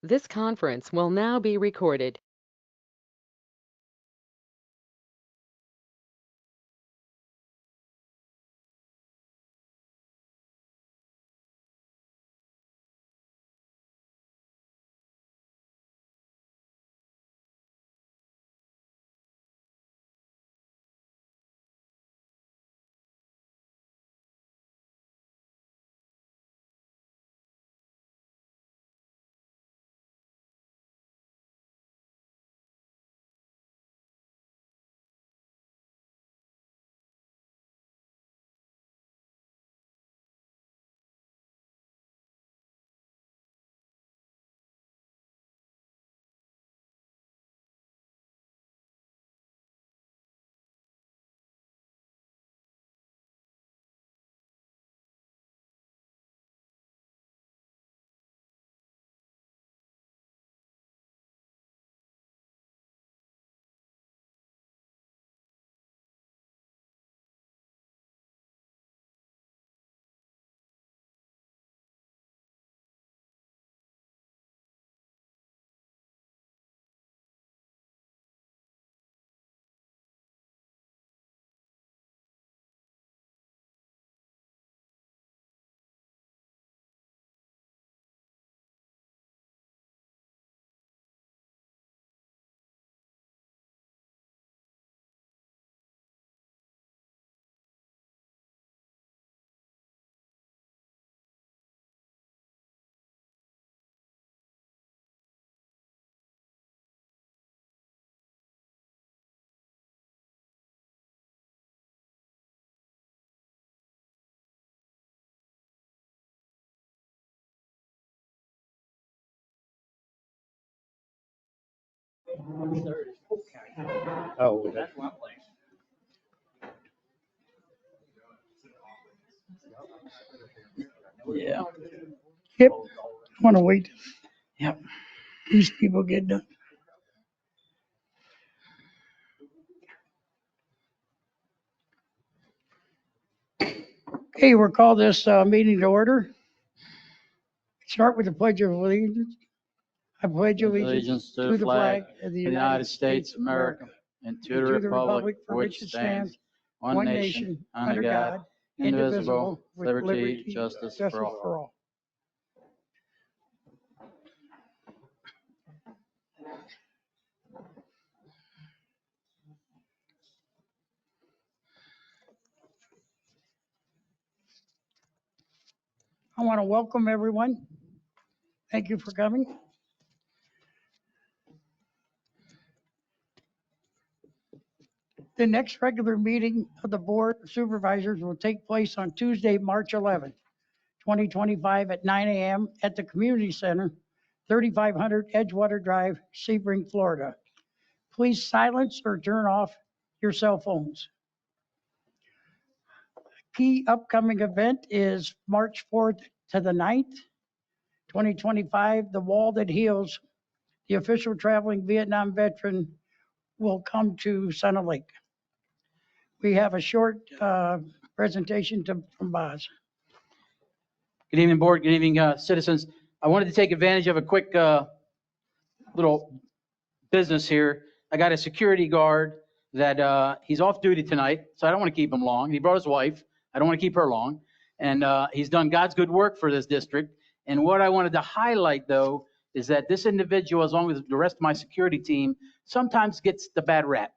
This conference will now be recorded. Oh, yeah. Yep. I want to wait. Yep. These people get done. Okay, we'll call this meeting to order. Start with the Pledge of Allegiance. I pledge allegiance to the flag of the United States of America and and to the republic for which it stands, one nation, under God, indivisible, with liberty, justice justice for all. for all. I want to welcome everyone. Thank you for coming. The next regular meeting of the Board of Supervisors will take place on Tuesday, March 11th, 2025 at 9 a.m. at the Community Center, 3500 Edgewater Drive, Sebring, Florida. Please silence or turn off your cell phones. Key upcoming event is March 4th to the 9th, 2025. The Wall That Heals, the official traveling Vietnam veteran, will come to Center Lake. We have a short presentation from Boz. Good evening, board. Good evening, citizens. I wanted to take advantage of a quick little business here. I got a security guard that he's off duty tonight, so I don't want to keep him long. He brought his wife. I don't want to keep her long. And he's done God's good work for this district. And what I wanted to highlight, though, is that this individual, as long as the rest of my security team, sometimes gets the bad rap.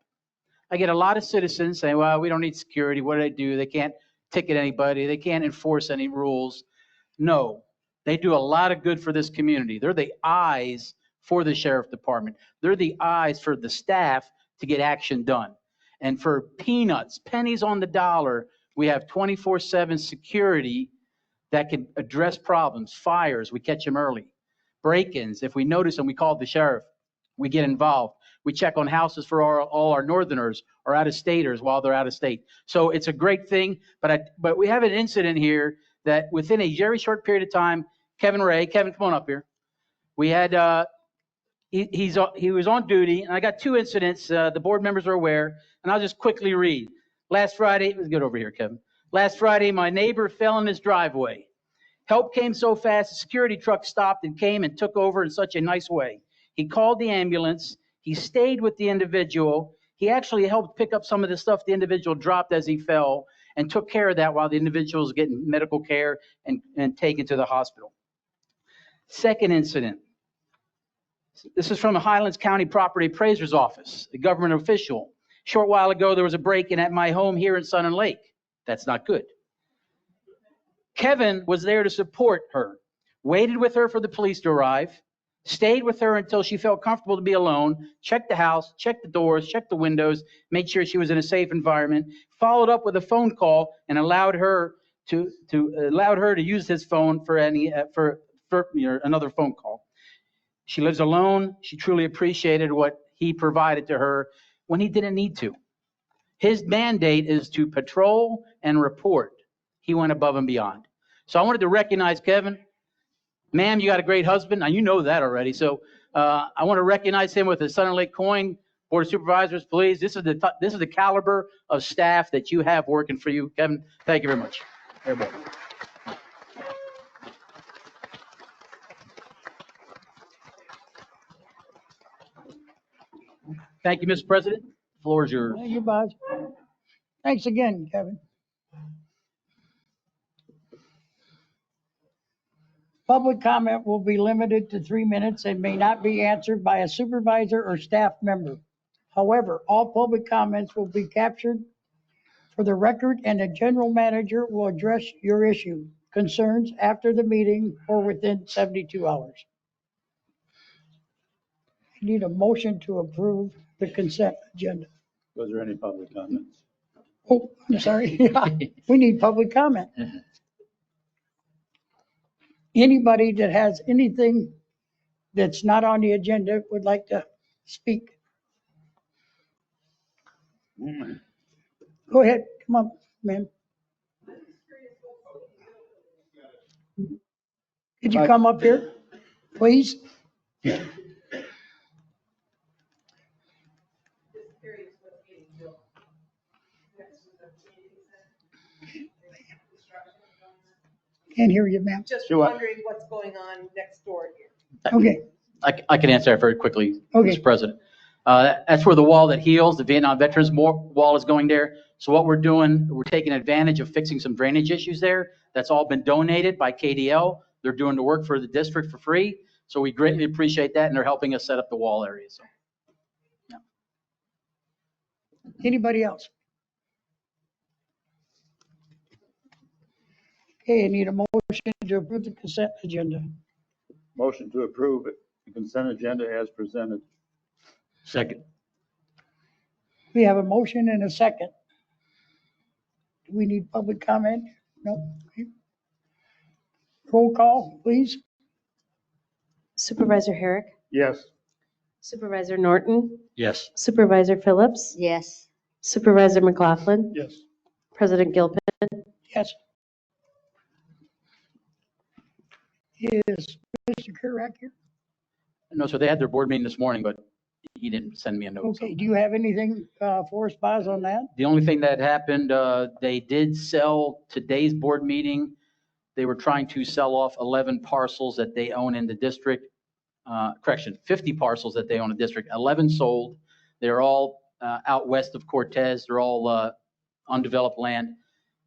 I get a lot of citizens saying, well, we don't need security. What do they do? They can't ticket anybody. They can't enforce any rules. No, they do a lot of good for this community. They're the eyes for the sheriff department. They're the eyes for the staff to get action done. And for peanuts, pennies on the dollar, we have 24/7 security that can address problems. Fires, we catch them early. Break-ins, if we notice them, we call the sheriff. We get involved. We check on houses for all our northerners or out-of-staters while they're out of state. So it's a great thing, but we have an incident here that within a very short period of time, Kevin, come on up here. We had, he was on duty, and I got two incidents. The board members are aware, and I'll just quickly read. Last Friday, let's get over here, Kevin. Last Friday, my neighbor fell in his driveway. Help came so fast, the security truck stopped and came and took over in such a nice way. He called the ambulance. He stayed with the individual. He actually helped pick up some of the stuff the individual dropped as he fell and took care of that while the individual was getting medical care and taken to the hospital. Second incident. This is from the Highlands County Property Appraiser's Office, a government official. A short while ago, there was a break-in at my home here in Sun and Lake. That's not good. Kevin was there to support her, waited with her for the police to arrive, stayed with her until she felt comfortable to be alone, checked the house, checked the doors, checked the windows, made sure she was in a safe environment, followed up with a phone call and allowed her to use his phone for another phone call. She lives alone. She truly appreciated what he provided to her when he didn't need to. His mandate is to patrol and report. He went above and beyond. So I wanted to recognize Kevin. Ma'am, you got a great husband. Now, you know that already. So I want to recognize him with a Sun and Lake coin. Board of Supervisors, please. This is the caliber of staff that you have working for you. Kevin, thank you very much. Everybody. Thank you, Mr. President. The floor is yours. Thank you, Boz. Thanks again, Kevin. Public comment will be limited to 3 minutes and may not be answered by a supervisor or staff member. However, all public comments will be captured for the record and the general manager will address your issue, concerns after the meeting or within 72 hours. I need a motion to approve the consent agenda. Was there any public comments? Oh, I'm sorry. We need public comment. Anybody that has anything that's not on the agenda would like to speak. Go ahead, come on, ma'am. Could you come up here, please? Can't hear you, ma'am. Just Sure. wondering what's going on next door here. Okay, I can answer that very quickly, Okay. Mr. President. That's where the wall that heals, the Vietnam Veterans Wall is going there. So what we're doing, we're taking advantage of fixing some drainage issues there. That's all been donated by KDL. They're doing the work for the district for free. So we greatly appreciate that, and they're helping us set up the wall area. So anybody else? Okay, I need a motion to approve the consent agenda. Motion to approve it, the consent agenda as presented. second. We have a motion and a second. Do we need public comment? No. Okay. Roll call, please. Supervisor Herrick, Yes. Supervisor Norton, Yes. Supervisor Phillips, Yes. Supervisor McLaughlin, Yes. President Gilpin. Yes. Is Mr. Kurak here? No, so they had their board meeting this morning, but he didn't send me a note. so. Okay, do you have anything for us, Boz, on that? The only thing that happened, they did sell today's board meeting. They were trying to sell off 11 parcels that they own in the district. 50 parcels that they own in the district. 11 sold. They're all out west of Cortez. They're all undeveloped land.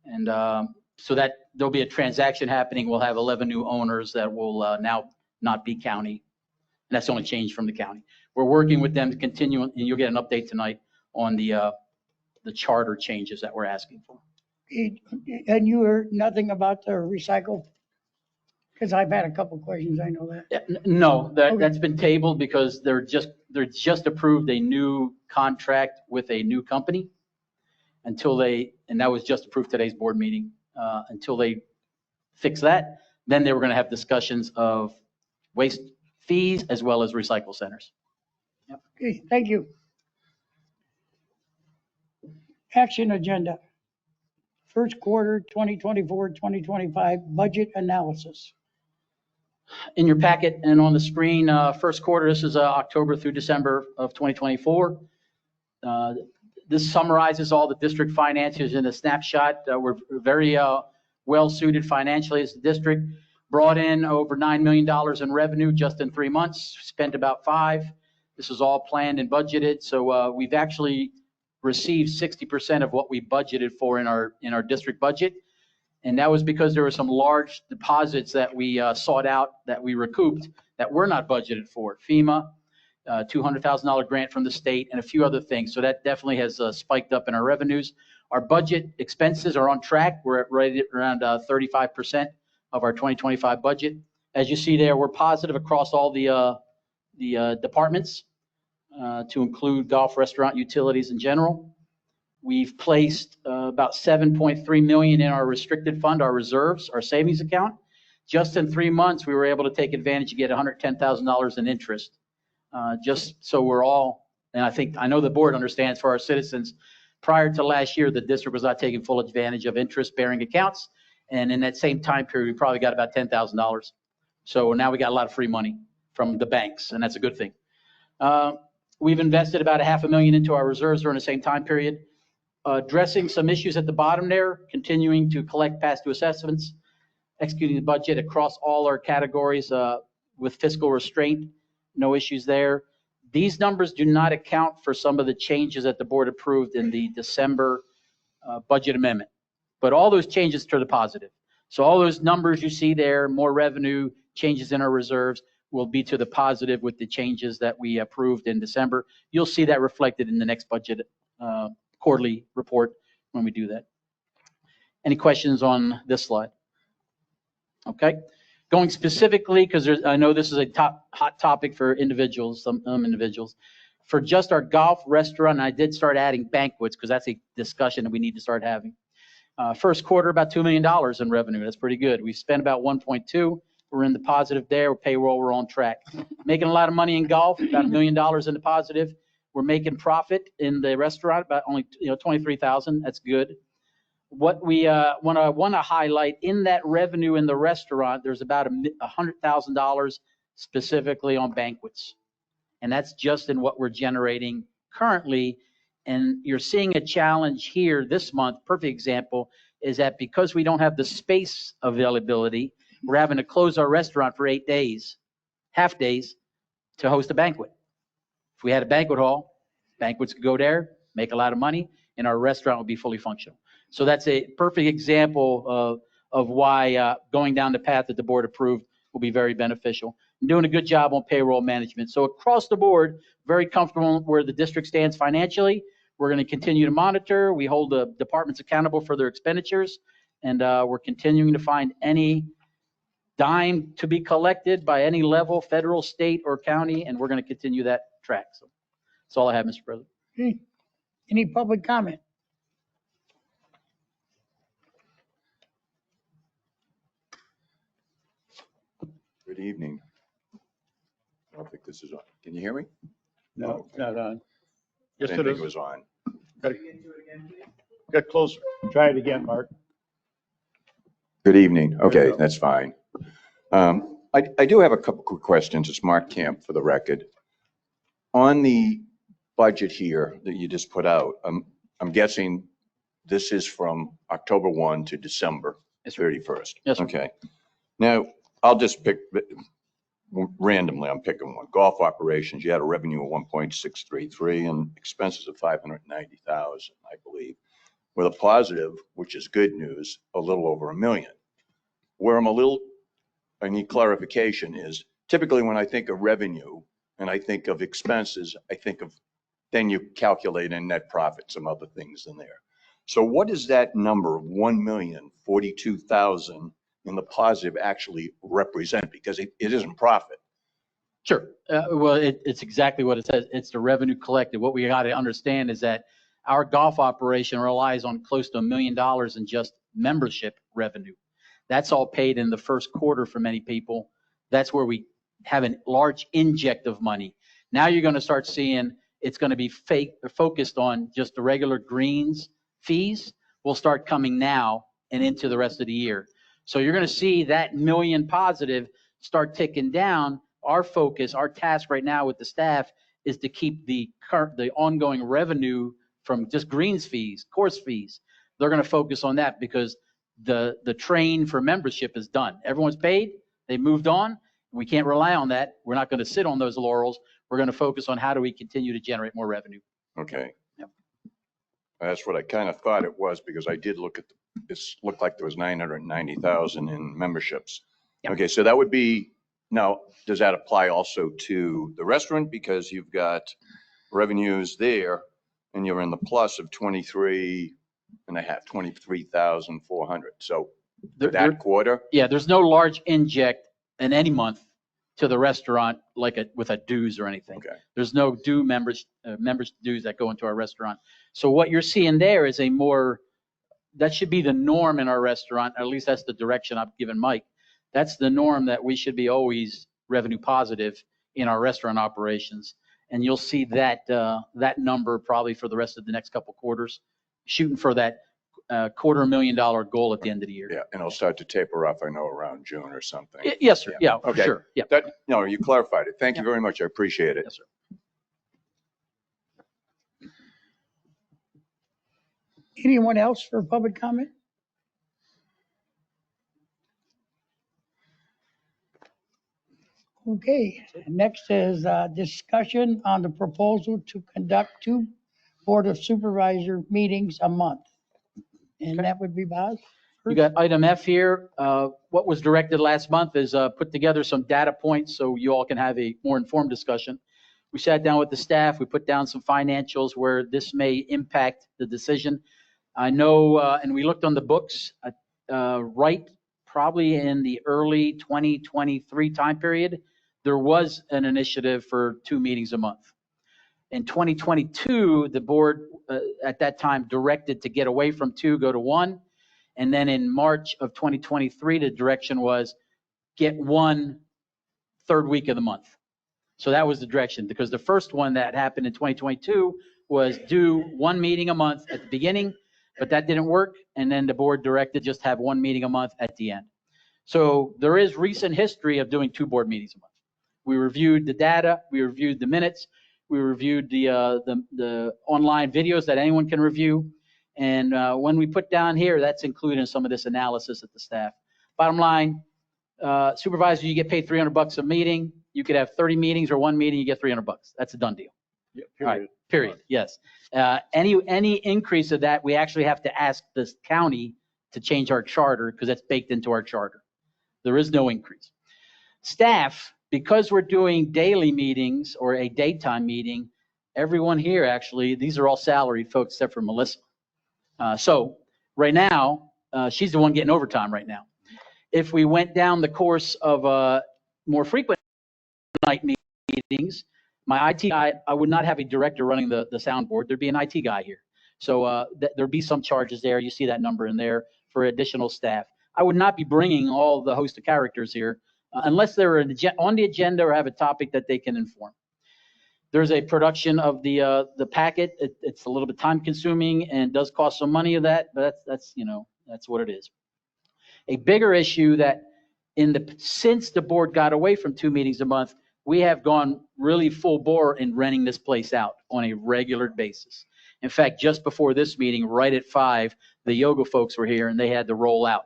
And so that there'll be a transaction happening. We'll have 11 new owners that will now not be county. And that's the only change from the county. We're working with them to continue, and you'll get an update tonight on the charter changes that we're asking for. And you heard nothing about the recycle? Because I've had a couple questions, I know that. Yeah, no, Okay. that's been tabled because they're just approved a new contract with a new company and that was just approved today's board meeting. Until they fix that, then they were going to have discussions of waste fees as well as recycle centers. Okay, thank you. Action agenda. First quarter 2024, 2025 budget analysis. In your packet and on the screen, first quarter, this is October through December of 2024. This summarizes all the district finances in a snapshot. We're very well suited financially as a district. brought in over $9 million in revenue just in 3 months, spent about 5. This is all planned and budgeted. So we've actually received 60% of what we budgeted for in our district budget. And that was because there were some large deposits that we sought out that we recouped that were not budgeted for. FEMA, $200,000 grant from the state, and a few other things. So that definitely has spiked up in our revenues. Our budget expenses are on track. We're at right at around 35% of our 2025 budget. As you see there, we're positive across all the departments, to include golf, restaurant, utilities in general. We've placed about $7.3 million in our restricted fund, our reserves, our savings account. Just in 3 months, we were able to take advantage and get $110,000 in interest. Just so we're all, and I know the board understands for our citizens, prior to last year, the district was not taking full advantage of interest-bearing accounts. And in that same time period, we probably got about $10,000. So now we got a lot of free money from the banks, and that's a good thing. We've invested about $500,000 into our reserves during the same time period, addressing some issues at the bottom there, continuing to collect past due assessments, executing the budget across all our categories with fiscal restraint, no issues there. These numbers do not account for some of the changes that the board approved in the December budget amendment, but all those changes to the positive. So all those numbers you see there, more revenue, changes in our reserves, will be to the positive with the changes that we approved in December. You'll see that reflected in the next budget quarterly report when we do that. Any questions on this slide? Okay. Going specifically, because I know this is a hot topic for individuals, some individuals, for just our golf restaurant, I did start adding banquets because that's a discussion that we need to start having. First quarter, about $2 million in revenue. That's pretty good. We spent about 1.2. We're in the positive there. Payroll, we're on track. Making a lot of money in golf, about $1 million in the positive. We're making profit in the restaurant, about only $23,000. That's good. What we want to highlight in that revenue in the restaurant, there's about $100,000 specifically on banquets. And that's just in what we're generating currently. And you're seeing a challenge here this month. Perfect example is that because we don't have the space availability, we're having to close our restaurant for 8 days, half days, to host a banquet. If we had a banquet hall, banquets could go there, make a lot of money, and our restaurant would be fully functional. So that's a perfect example of why going down the path that the board approved will be very beneficial. And doing a good job on payroll management. So across the board, very comfortable where the district stands financially. We're going to continue to monitor. We hold the departments accountable for their expenditures, and we're continuing to find any dime to be collected by any level, federal, state, or county, and we're going to continue that track. So that's all I have, Mr. President. Okay. Any public comment? Good evening. I don't think this is on. Can you hear me? No, not on. I Yes, didn't it think is. it was on. Get closer. Try it again, Mark. Good evening. you Okay, go. that's fine. I do have a couple quick questions. It's Mark Camp for the record. On the budget here that you just put out, I'm guessing this is from October 1 to December 31st. Yes, sir. Okay. Now, I'll just pick randomly, I'm picking one. Golf operations, you had a revenue of 1.633 and expenses of 590,000, I believe. With a positive, which is good news, a little over $1 million. Where I need clarification is typically when I think of revenue and I think of expenses, then you calculate in net profit, some other things in there. So what does that number of 1,042,000 in the positive actually represent? Because it isn't profit. Sure. Well, it's exactly what it says. It's the revenue collected. What we got to understand is that our golf operation relies on close to $1 million in just membership revenue. That's all paid in the first quarter for many people. That's where we have a large inject of money. Now you're going to start seeing it's going to be focused on just the regular greens fees will start coming now and into the rest of the year. So you're going to see that $1 million positive start ticking down. Our focus, our task right now with the staff is to keep the ongoing revenue from just greens fees, course fees. They're going to focus on that because the train for membership is done. Everyone's paid. They moved on. We can't rely on that. We're not going to sit on those laurels. We're going to focus on how do we continue to generate more revenue. Okay. Yep. That's what I kind of thought it was because I did look at, it looked like there was 990,000 in memberships. Yep. Okay, so that would be, now, does that apply also to the restaurant? Because you've got revenues there and you're in the plus of 23,400. So that quarter? Yeah, there's no large inject in any month to the restaurant like with a dues or anything. Okay. There's no members dues that go into our restaurant. So what you're seeing there is that should be the norm in our restaurant. At least that's the direction I've given Mike. That's the norm, that we should be always revenue positive in our restaurant operations. And you'll see that number probably for the rest of the next couple quarters, shooting for that $250,000 goal at the end of the year. Yeah, and it'll start to taper off, I know, around June or something. Yes, sir. Yeah, for Okay. sure. Yeah. No, you clarified it. Thank you Yeah. very much. I appreciate it. Yes, sir. Anyone else for public comment? Okay, next is discussion on the proposal to conduct 2 Board of Supervisor meetings a month. And that would be Boz? You got item F here. What was directed last month is put together some data points so you all can have a more informed discussion. We sat down with the staff. We put down some financials where this may impact the decision. I know, and we looked on the books, right probably in the early 2023 time period, there was an initiative for 2 meetings a month. In 2022, the board at that time directed to get away from 2, go to 1. And then in March of 2023, the direction was get 1 third week of the month. So that was the direction, because the first one that happened in 2022 was do 1 meeting a month at the beginning, but that didn't work. And then the board directed just have 1 meeting a month at the end. So there is recent history of doing 2 board meetings a month. We reviewed the data, we reviewed the minutes, we reviewed the online videos that anyone can review. And when we put down here, that's included in some of this analysis of the staff. Bottom line, supervisor, you get paid $300 a meeting. You could have 30 meetings or 1 meeting, you get $300. That's a done deal. Yeah, All right, period, yes. Any increase of that, we actually have to ask this county to change our charter because that's baked into our charter. There is no increase. Staff, because we're doing daily meetings or a daytime meeting, everyone here actually, these are all salaried folks except for Melissa. So right now, she's the one getting overtime right now. If we went down the course of more frequent night meetings, my IT guy, I would not have a director running the soundboard. There'd be an IT guy here. So there'd be some charges there. You see that number in there for additional staff. I would not be bringing all the host of characters here unless they're on the agenda or have a topic that they can inform. There's a production of the packet. It's a little bit time consuming and does cost some money of that, but that's what it is. A bigger issue that since the board got away from 2 meetings a month, we have gone really full bore in renting this place out on a regular basis. In fact, just before this meeting, right at 5, the yoga folks were here and they had to roll out.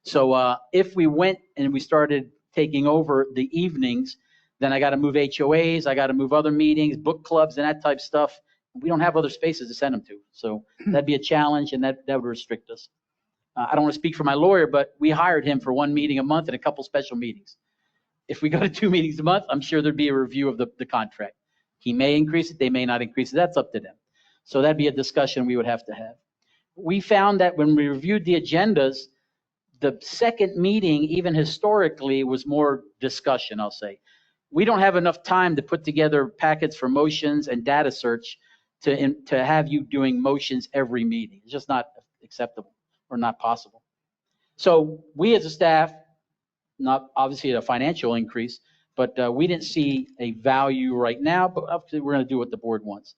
So if we went and we started taking over the evenings, then I got to move HOAs, I got to move other meetings, book clubs and that type of stuff. We don't have other spaces to send them to. So that'd be a challenge and that would restrict us. I don't want to speak for my lawyer, but we hired him for 1 meeting a month and a couple special meetings. If we go to 2 meetings a month, I'm sure there'd be a review of the contract. He may increase it, they may not increase it. That's up to them. So that'd be a discussion we would have to have. We found that when we reviewed the agendas, the second meeting, even historically, was more discussion, I'll say. We don't have enough time to put together packets for motions and data search to have you doing motions every meeting. It's just not acceptable or not possible. So we as a staff, not obviously a financial increase, but we didn't see a value right now, but obviously we're going to do what the board wants.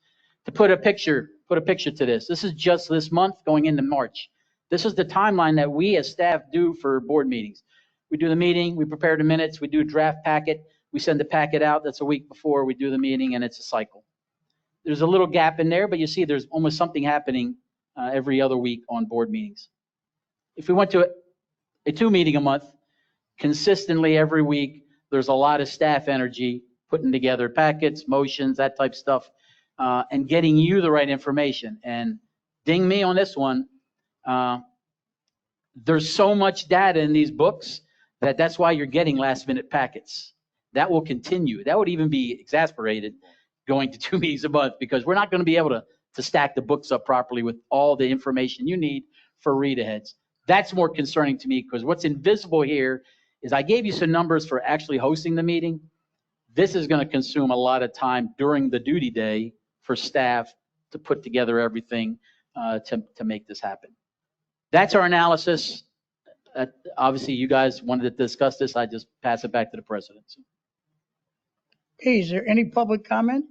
To put a picture to this. This is just this month going into March. This is the timeline that we as staff do for board meetings. We do the meeting, we prepare the minutes, we do a draft packet, we send the packet out. That's a week before we do the meeting, and it's a cycle. There's a little gap in there, but you see there's almost something happening every other week on board meetings. If we went to a 2 meeting a month, consistently every week. There's a lot of staff energy putting together packets, motions, that type of stuff, and getting you the right information. And ding me on this one. There's so much data in these books that's why you're getting last minute packets. That will continue. That would even be exasperated going to 2 meetings a month, because we're not going to be able to stack the books up properly with all the information you need for read aheads. That's more concerning to me, because what's invisible here is I gave you some numbers for actually hosting the meeting. This is going to consume a lot of time during the duty day for staff to put together everything to make this happen. That's our analysis. Obviously, you guys wanted to discuss this. I just pass it back to the president. Okay, is there any public comment?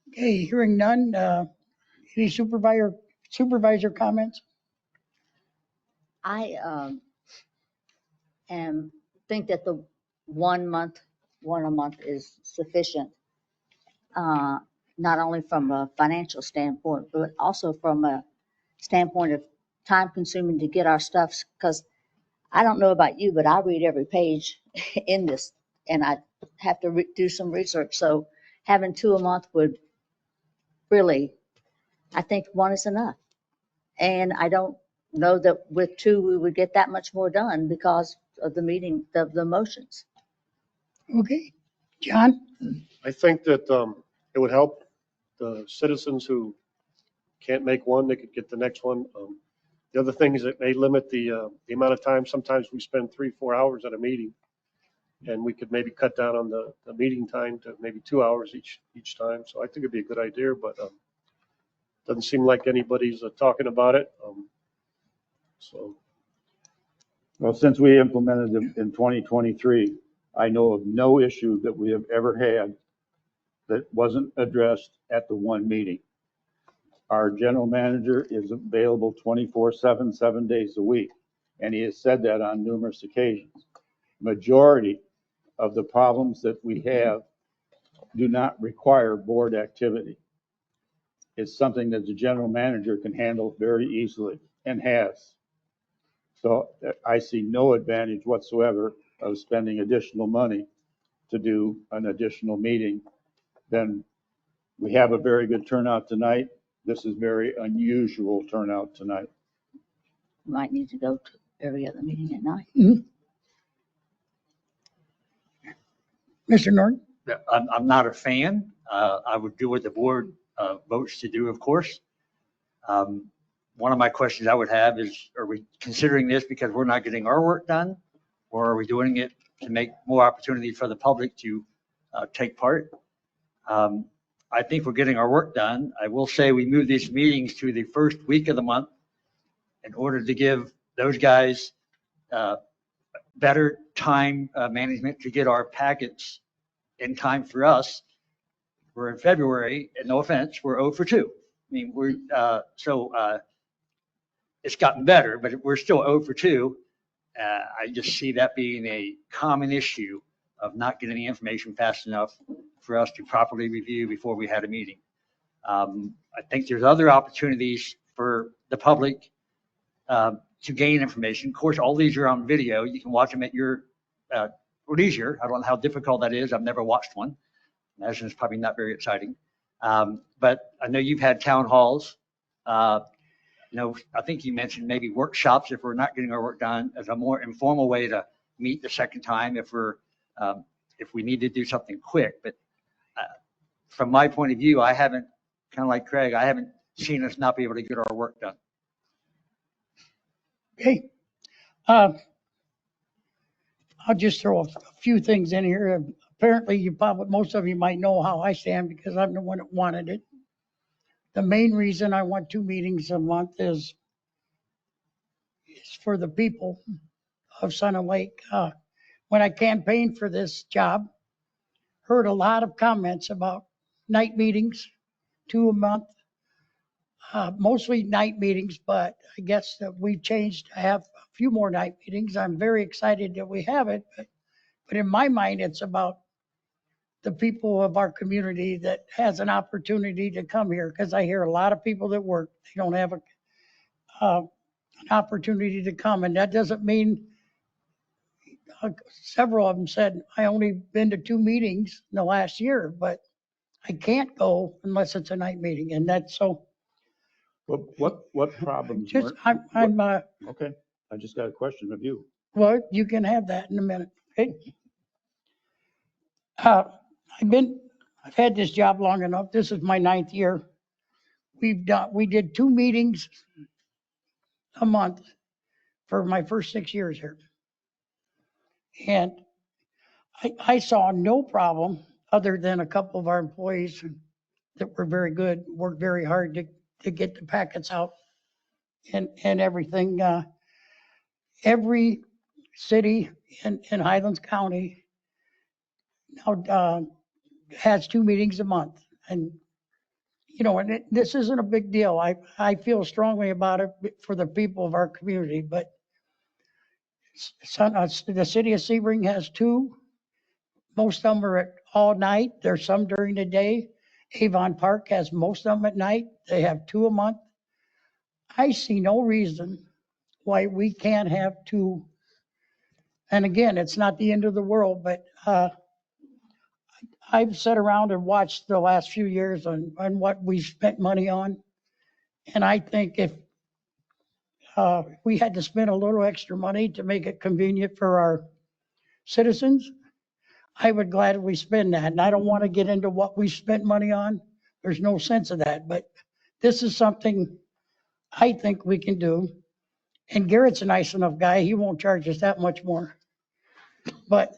Okay, hearing none. Any supervisor comments? I think that the 1 month, one a month is sufficient, not only from a financial standpoint, but also from a standpoint of time consuming to get our stuff. Because I don't know about you, but I read every page in this, and I have to do some research. So having 2 a month would really, I think 1 is enough. And I don't know that with 2, we would get that much more done because of the meeting, the motions. Okay, John? I think that it would help the citizens who can't make one, they could get the next one. The other thing is it may limit the amount of time. Sometimes we spend 3-4 hours at a meeting, and we could maybe cut down on the meeting time to maybe 2 hours each time. So I think it'd be a good idea, but doesn't seem like anybody's talking about it. So. Well, since we implemented them in 2023, I know of no issue that we have ever had that wasn't addressed at the one meeting. Our general manager is available 24/7, 7 days a week, and he has said that on numerous occasions. Majority of the problems that we have do not require board activity. It's something that the general manager can handle very easily and has. So I see no advantage whatsoever of spending additional money to do an additional meeting. Then we have a very good turnout tonight. This is very unusual turnout tonight. Might need to go to every other meeting at night. Mr. Norton? I'm not a fan. I would do what the board votes to do, of course. One of my questions I would have is, are we considering this because we're not getting our work done? Or are we doing it to make more opportunity for the public to take part? I think we're getting our work done. I will say we moved these meetings to the first week of the month in order to give those guys better time management to get our packets in time for us. We're in February, and no offense, we're 0 for 2. I mean, it's gotten better, but we're still 0 for 2. I just see that being a common issue of not getting the information fast enough for us to properly review before we had a meeting. I think there's other opportunities for the public to gain information. Of course, all these are on video. You can watch them at your leisure. I don't know how difficult that is. I've never watched one. I imagine it's probably not very exciting. But I know you've had town halls. I think you mentioned maybe workshops if we're not getting our work done as a more informal way to meet the second time if we need to do something quick. But from my point of view, I haven't, kind of like Craig, I haven't seen us not be able to get our work done. Okay. I'll just throw a few things in here. Apparently, most of you might know how I stand because I'm the one that wanted it. The main reason I want 2 meetings a month is for the people of Sun and Lake. When I campaigned for this job, heard a lot of comments about night meetings, 2 a month, mostly night meetings, but I guess that we've changed to have a few more night meetings. I'm very excited that we have it, but in my mind, it's about the people of our community that has an opportunity to come here, because I hear a lot of people that work, they don't have an opportunity to come. And that doesn't mean, several of them said, I only been to 2 meetings in the last year, but I can't go unless it's a night meeting. And that's so, What problems just, weren't? Okay, I just got a question of you. well, you can have that in a minute, okay? I've had this job long enough. This is my 9th year. We did 2 meetings a month for my first 6 years here. And I saw no problem other than a couple of our employees that were very good, worked very hard to get the packets out and everything. Every city in Highlands County now has 2 meetings a month. And, you know, and this isn't a big deal. I feel strongly about it for the people of our community, but the city of Sebring has 2. Most of them are at all night. There's some during the day. Avon Park has most of them at night. They have 2 a month. I see no reason why we can't have 2. And again, it's not the end of the world, but I've sat around and watched the last few years on what we've spent money on. And I think if we had to spend a little extra money to make it convenient for our citizens, I would gladly spend that. And I don't want to get into what we spent money on. There's no sense of that. But this is something I think we can do. And Garrett's a nice enough guy. He won't charge us that much more. But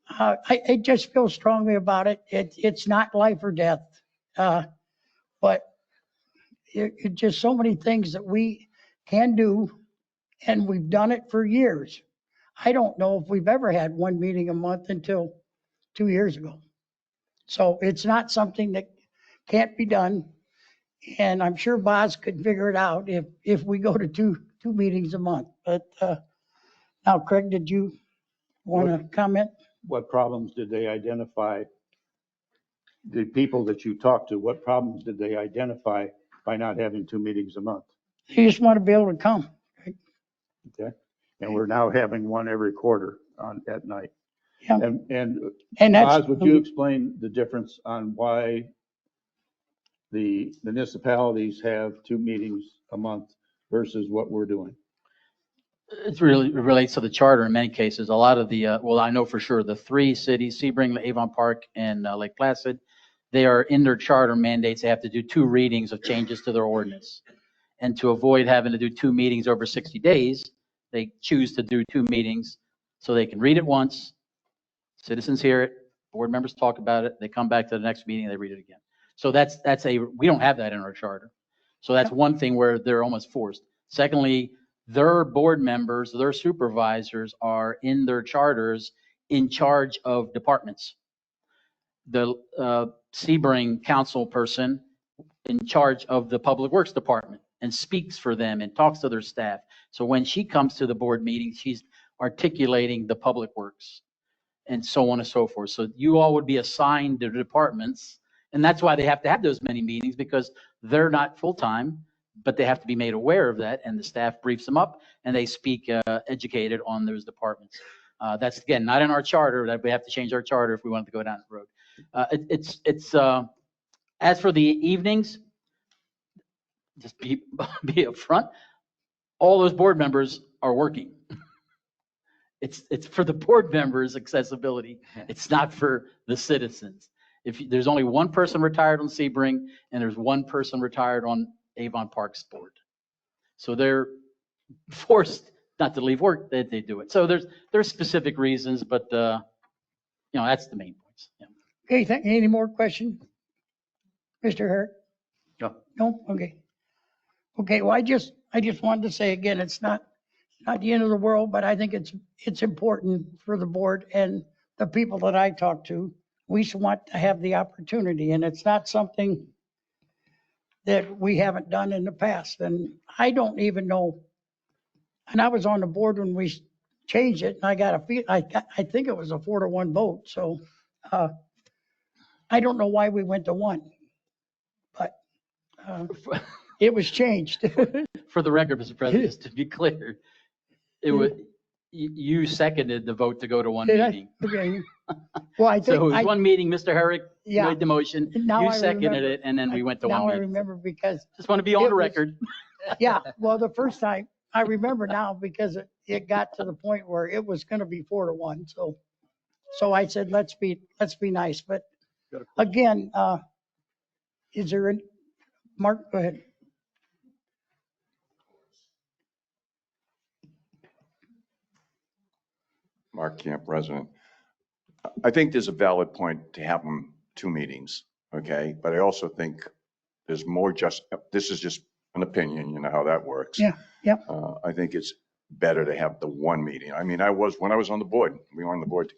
I just feel strongly about it. It's not life or death. But it's just so many things that we can do. And we've done it for years. I don't know if we've ever had 1 meeting a month until 2 years ago. So it's not something that can't be done. And I'm sure Boz could figure it out if we go to two meetings a month. But now, Craig, did you want to comment? What problems did they identify? The people that you talked to, what problems did they identify by not having 2 meetings a month? You just want to be able to come. Okay, and we're now having 1 every quarter at night. Yeah. And that's, Oz, would you explain the difference on why the municipalities have 2 meetings a month versus what we're doing? It relates to the charter in many cases. A lot of the, well, I know for sure the 3 cities, Sebring, Avon Park, and Lake Placid, they are in their charter mandates. They have to do 2 readings of changes to their ordinance. And to avoid having to do 2 meetings over 60 days, they choose to do 2 meetings so they can read it once, citizens hear it, board members talk about it, they come back to the next meeting, they read it again. So we don't have that in our charter. So that's one thing where they're almost forced. Secondly, their board members, their supervisors are in their charters in charge of departments. The Sebring council person in charge of the Public Works Department and speaks for them and talks to their staff. So when she comes to the board meeting, she's articulating the Public Works and so on and so forth. So you all would be assigned to departments. And that's why they have to have those many meetings, because they're not full-time, but they have to be made aware of that. And the staff briefs them up and they speak educated on those departments. That's, again, not in our charter. That we have to change our charter if we wanted to go down the road. As for the evenings, just be upfront. All those board members are working. It's for the board members' accessibility. It's not for the citizens. If there's only 1 person retired on Sebring and there's 1 person retired on Avon Park's board, so they're forced not to leave work. They do it. So there's specific reasons, but that's the main points. Yeah. Okay, any more questions? Mr. Herrick? No. No? Okay. Okay, well, I just wanted to say again, it's not the end of the world, but I think it's important for the board and the people that I talk to. We want to have the opportunity, and it's not something that we haven't done in the past. And I don't even know, and I was on the board when we changed it, and I think it was a 4-1 vote. So I don't know why we went to 1, but It was changed. For the record, Mr. President, just to be clear, it was, you seconded the vote to go to one Did I? meeting. Okay. Well, I So it think, was one meeting, Mr. Herrick yeah. made the motion, Now you I seconded remember. it, and then we went to one Now I meeting. remember because, Just want to be on It the was- record. yeah, well, the first time, I remember now because it got to the point where it was going to be 4-1. So I said, let's be nice. But again, is there any, Mark, go ahead. Mark Camp, President. I think there's a valid point to have them 2 meetings, okay? But I also think there's more this is just an opinion, you know how that works. Yeah, yep. I think it's better to have the 1 meeting. I mean, when I was on the board, we were on the board,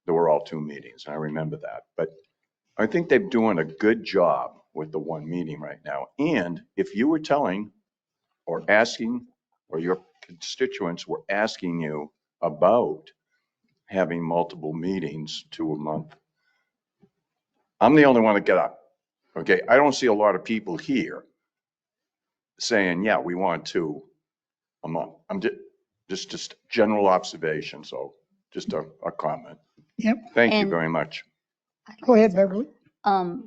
there were all 2 meetings, and I remember that. But I think they're doing a good job with the 1 meeting right now. And if you were telling or asking, or your constituents were asking you about having multiple meetings 2 a month, I'm the only one that get up. Okay, I don't see a lot of people here saying, yeah, we want 2 a month. I'm just general observation, so just a comment. Yep. Thank you And- very much. Go ahead, Beverly. I've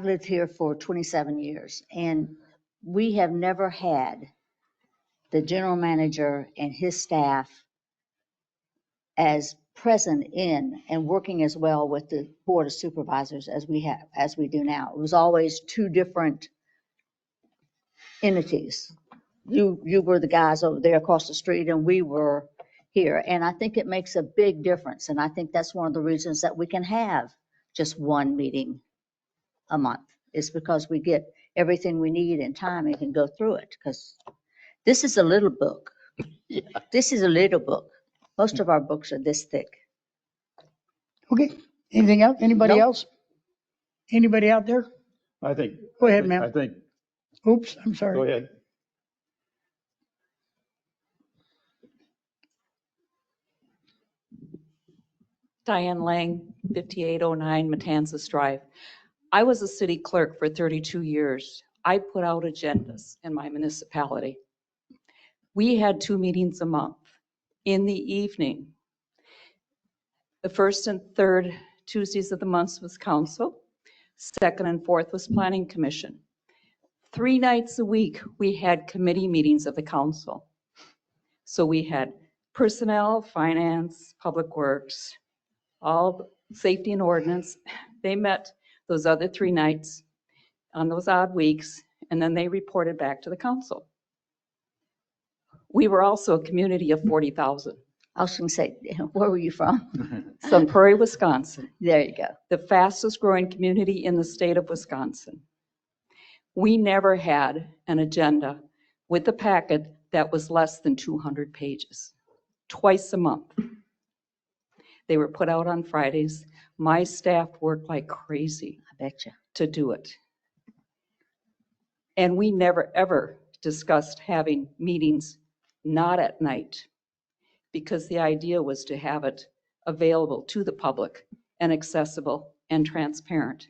lived here for 27 years and we have never had the general manager and his staff as present in and working as well with the board of supervisors as we do now. It was always 2 different entities. You were the guys over there across the street and we were here. And I think it makes a big difference. And I think that's one of the reasons that we can have just 1 meeting a month, is because we get everything we need in time and can go through it. Because this is a little book. Yeah. This is a little book. Most of our books are this thick. Okay. Anything else? Anybody Nope. else? Anybody out there? I think. Go ahead, I ma'am. think, Oops, I'm go sorry. ahead. Diane Lang, 5809 Matanzas Drive. I was a city clerk for 32 years. I put out agendas in my municipality. We had 2 meetings a month. In the evening, the first and third Tuesdays of the month was council. Second and fourth was planning commission. 3 nights a week, we had committee meetings of the council. So we had personnel, finance, public works, all safety and ordinance. They met those other 3 nights on those odd weeks, and then they reported back to the council. We were also a community of 40,000. I was going to say, where were you from? Sun Prairie, Wisconsin, There you go. the fastest growing community in the state of Wisconsin. We never had an agenda with a packet that was less than 200 pages, twice a month. They were put out on Fridays. My staff worked like crazy I bet you. to do it. And we never, ever discussed having meetings not at night, because the idea was to have it available to the public and accessible and transparent.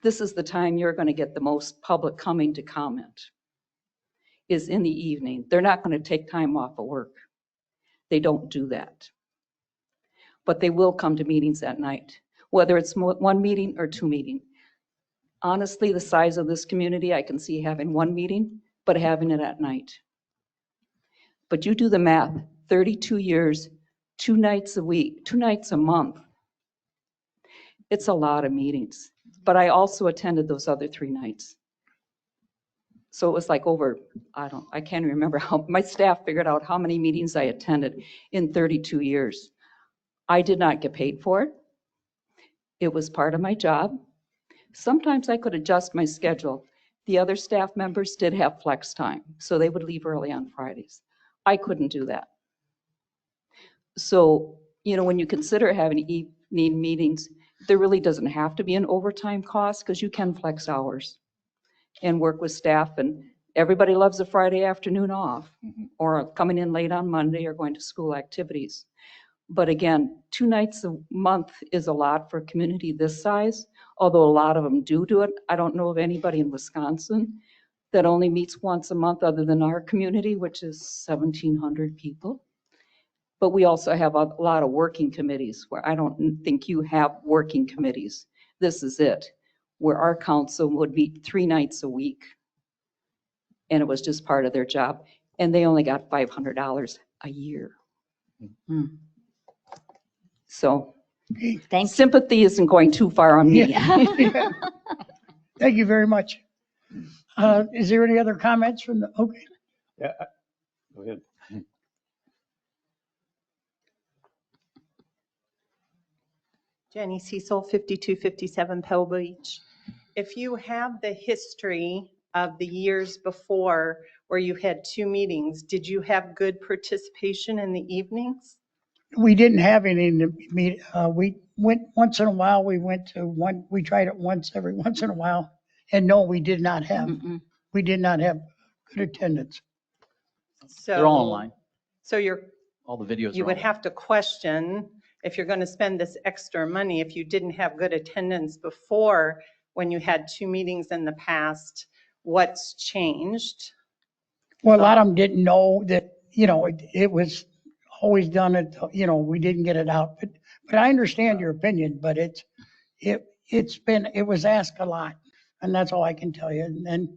This is the time you're going to get the most public coming to comment, is in the evening. They're not going to take time off of work. They don't do that. But they will come to meetings at night, whether it's 1 meeting or 2 meetings. Honestly, the size of this community, I can see having 1 meeting, but having it at night. But you do the math, 32 years, 2 nights a week, 2 nights a month. It's a lot of meetings, but I also attended those other 3 nights. So it was like over, I can't remember how, my staff figured out how many meetings I attended in 32 years. I did not get paid for it. It was part of my job. Sometimes I could adjust my schedule. The other staff members did have flex time, so they would leave early on Fridays. I couldn't do that. So, when you consider having evening meetings, there really doesn't have to be an overtime cost, because you can flex hours and work with staff, and everybody loves a Friday afternoon off, or coming in late on Monday, or going to school activities. But again, 2 nights a month is a lot for a community this size, although a lot of them do it. I don't know of anybody in Wisconsin that only meets once a month other than our community, which is 1,700 people. But we also have a lot of working committees where I don't think you have working committees. This is it, where our council would meet 3 nights a week. And it was just part of their job. And they only got $500 a year. So Thanks. sympathy isn't going too far on me. Yeah. Thank you very much. Is there any other comments from the, okay. Yeah, go ahead. Jenny Cecil, 5257 Pebble Beach. If you have the history of the years before where you had 2 meetings, did you have good participation in the evenings? We didn't have any in the meet, we went, once in a while, we went to one, we tried it every once in a while. And no, we did not have good attendance. So They're all online. So All the videos you are would online. have to question, if you're going to spend this extra money, if you didn't have good attendance before, when you had 2 meetings in the past, what's changed? Well, a lot of them didn't know that, it was always done at, we didn't get it out. But I understand your opinion, but it was asked a lot. And that's all I can tell you. And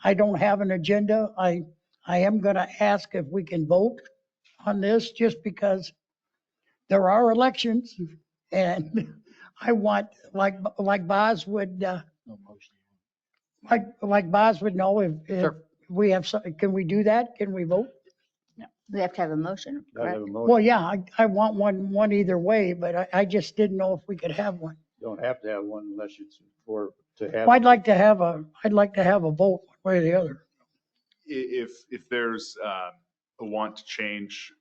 I don't have an agenda. I am going to ask if we can vote on this just because there are elections and I want, like Boz would, like Boz would know if Sure. we have, can we do that? Can we vote? We have to have a motion, Gotta correct? have a motion. Well, yeah, I want one either way, but I just didn't know if we could have one. Don't have to have one unless it's for, to have. Well, I'd like to have a vote one way or the other. If there's a want to change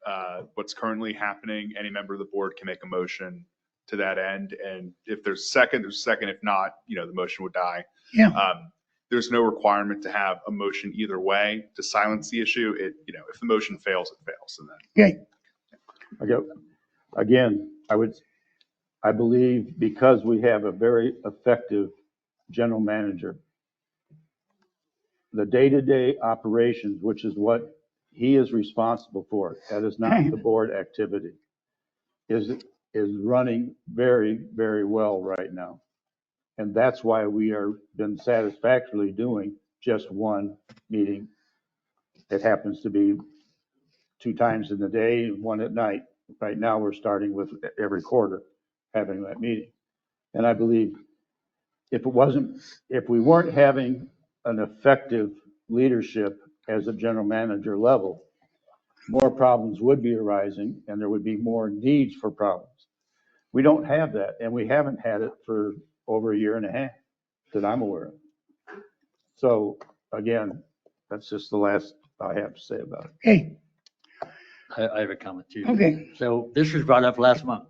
what's currently happening, any member of the board can make a motion to that end. And if there's a second, there's a second. If not, the motion would die. Yeah. There's no requirement to have a motion either way to silence the issue. If the motion fails, it fails. And then Okay. Again, I believe because we have a very effective general manager, the day-to-day operations, which is what he is responsible for, that is not the board activity, is running very, very well right now. And that's why we are been satisfactorily doing just one meeting. It happens to be 2 times in the day and 1 at night. Right now, we're starting with every quarter having that meeting. And I believe if we weren't having an effective leadership as a general manager level, more problems would be arising and there would be more needs for problems. We don't have that, and we haven't had it for over 1.5 years that I'm aware of. So again, that's just the last I have to say about it. Okay, I have a comment too. okay. So this was brought up last month,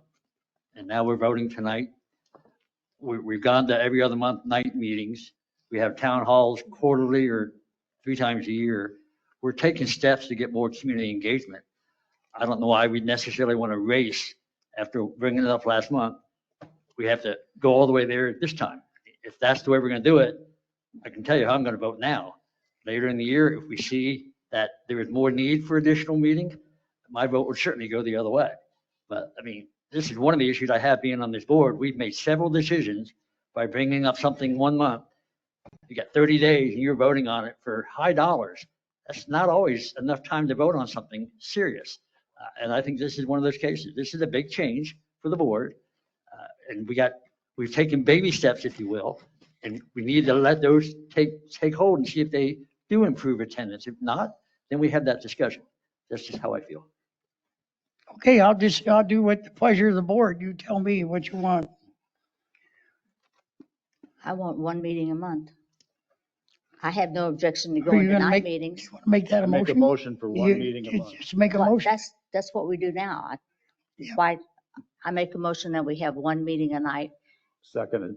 and now we're voting tonight. We've gone to every other month night meetings. We have town halls quarterly or 3 times a year. We're taking steps to get more community engagement. I don't know why we necessarily want to race after bringing it up last month. We have to go all the way there this time. If that's the way we're going to do it, I can tell you how I'm going to vote now. Later in the year, if we see that there is more need for additional meeting, my vote would certainly go the other way. But I mean, this is one of the issues I have being on this board. We've made several decisions by bringing up something 1 month. You got 30 days and you're voting on it for high dollars. That's not always enough time to vote on something serious. And I think this is one of those cases. This is a big change for the board. And we've taken baby steps, if you will, and we need to let those take hold and see if they do improve attendance. If not, then we have that discussion. That's just how I feel. Okay, I'll do what the pleasure of the board. You tell me what you want. I want 1 meeting a month. I have no objection to Are going you to gonna night make- meetings. Make that a Make a motion? motion for 1 You- meeting a month. Just make a Well, motion. That's what we do now. Yeah. Why, I make a motion that we have 1 meeting a night. Seconded.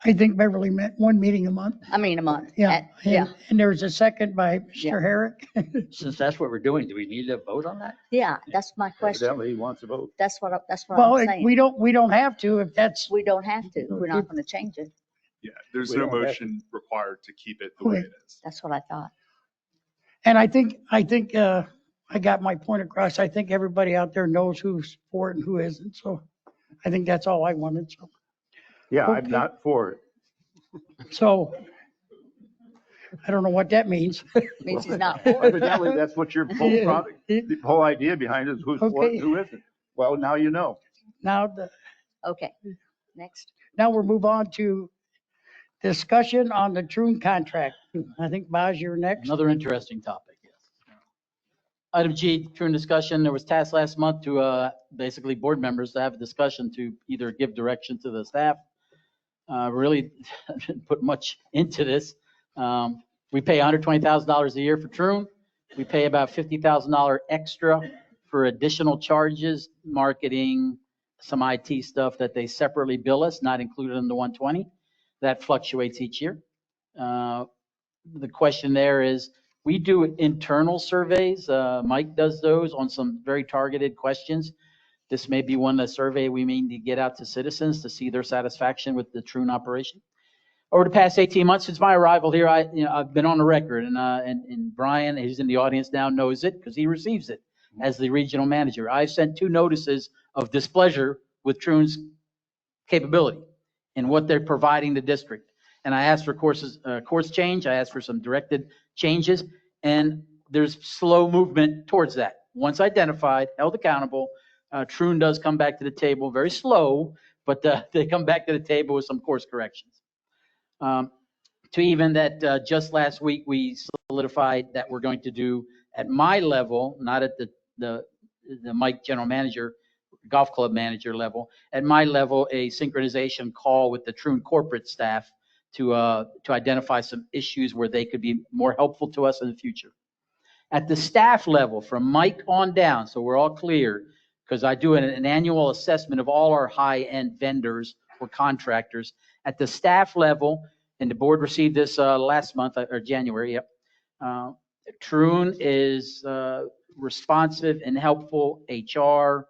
I think Beverly meant one meeting a month. I mean, a month. Yeah. Yeah, And there was a second by Yeah. Mr. Herrick. Since that's what we're doing, do we need to vote on that? yeah, that's my question. Evidently, he wants to vote. That's what Well, I'm saying. we don't have to if that's, We don't have to. We're not going to change it. Yeah, there's We no don't have to. motion required to keep it the way Okay. it is. That's what I thought. and I think, I got my point across. I think everybody out there knows who's for it and who isn't. So I think that's all I wanted. Yeah, I'm Okay. not for it. So I don't know what that means. Means he's not for it. Evidently, that's what your whole product, the whole idea behind it is who's for it Okay. and who isn't. Well, now you know. Okay, next. Now we'll move on to discussion on the Troon contract. I think Baz, you're next. Another interesting topic, yes. Item G, Troon discussion. There was tasked last month to basically board members to have a discussion to either give direction to the staff. Really didn't put much into this. We pay $120,000 a year for Troon. We pay about $50,000 extra for additional charges, marketing, some IT stuff that they separately bill us, not included in the 120. That fluctuates each year. The question there is, we do internal surveys. Mike does those on some very targeted questions. This may be one, the survey we may need to get out to citizens to see their satisfaction with the Troon operation. Over the past 18 months since my arrival here, I've been on the record, and Brian, who's in the audience now, knows it because he receives it as the regional manager. I've sent 2 notices of displeasure with Troon's capability and what they're providing the district. And I asked for course change. I asked for some directed changes, and there's slow movement towards that. Once identified, held accountable, Troon does come back to the table, very slow, but they come back to the table with some course corrections. To even that, just last week, we solidified that we're going to do at my level, not at the Mike general manager, golf club manager level, at my level, a synchronization call with the Troon corporate staff to identify some issues where they could be more helpful to us in the future. At the staff level, from Mike on down, so we're all clear, because I do an annual assessment of all our high-end vendors or contractors. At the staff level, and the board received this last month, or January, yep. Troon is responsive and helpful, HR,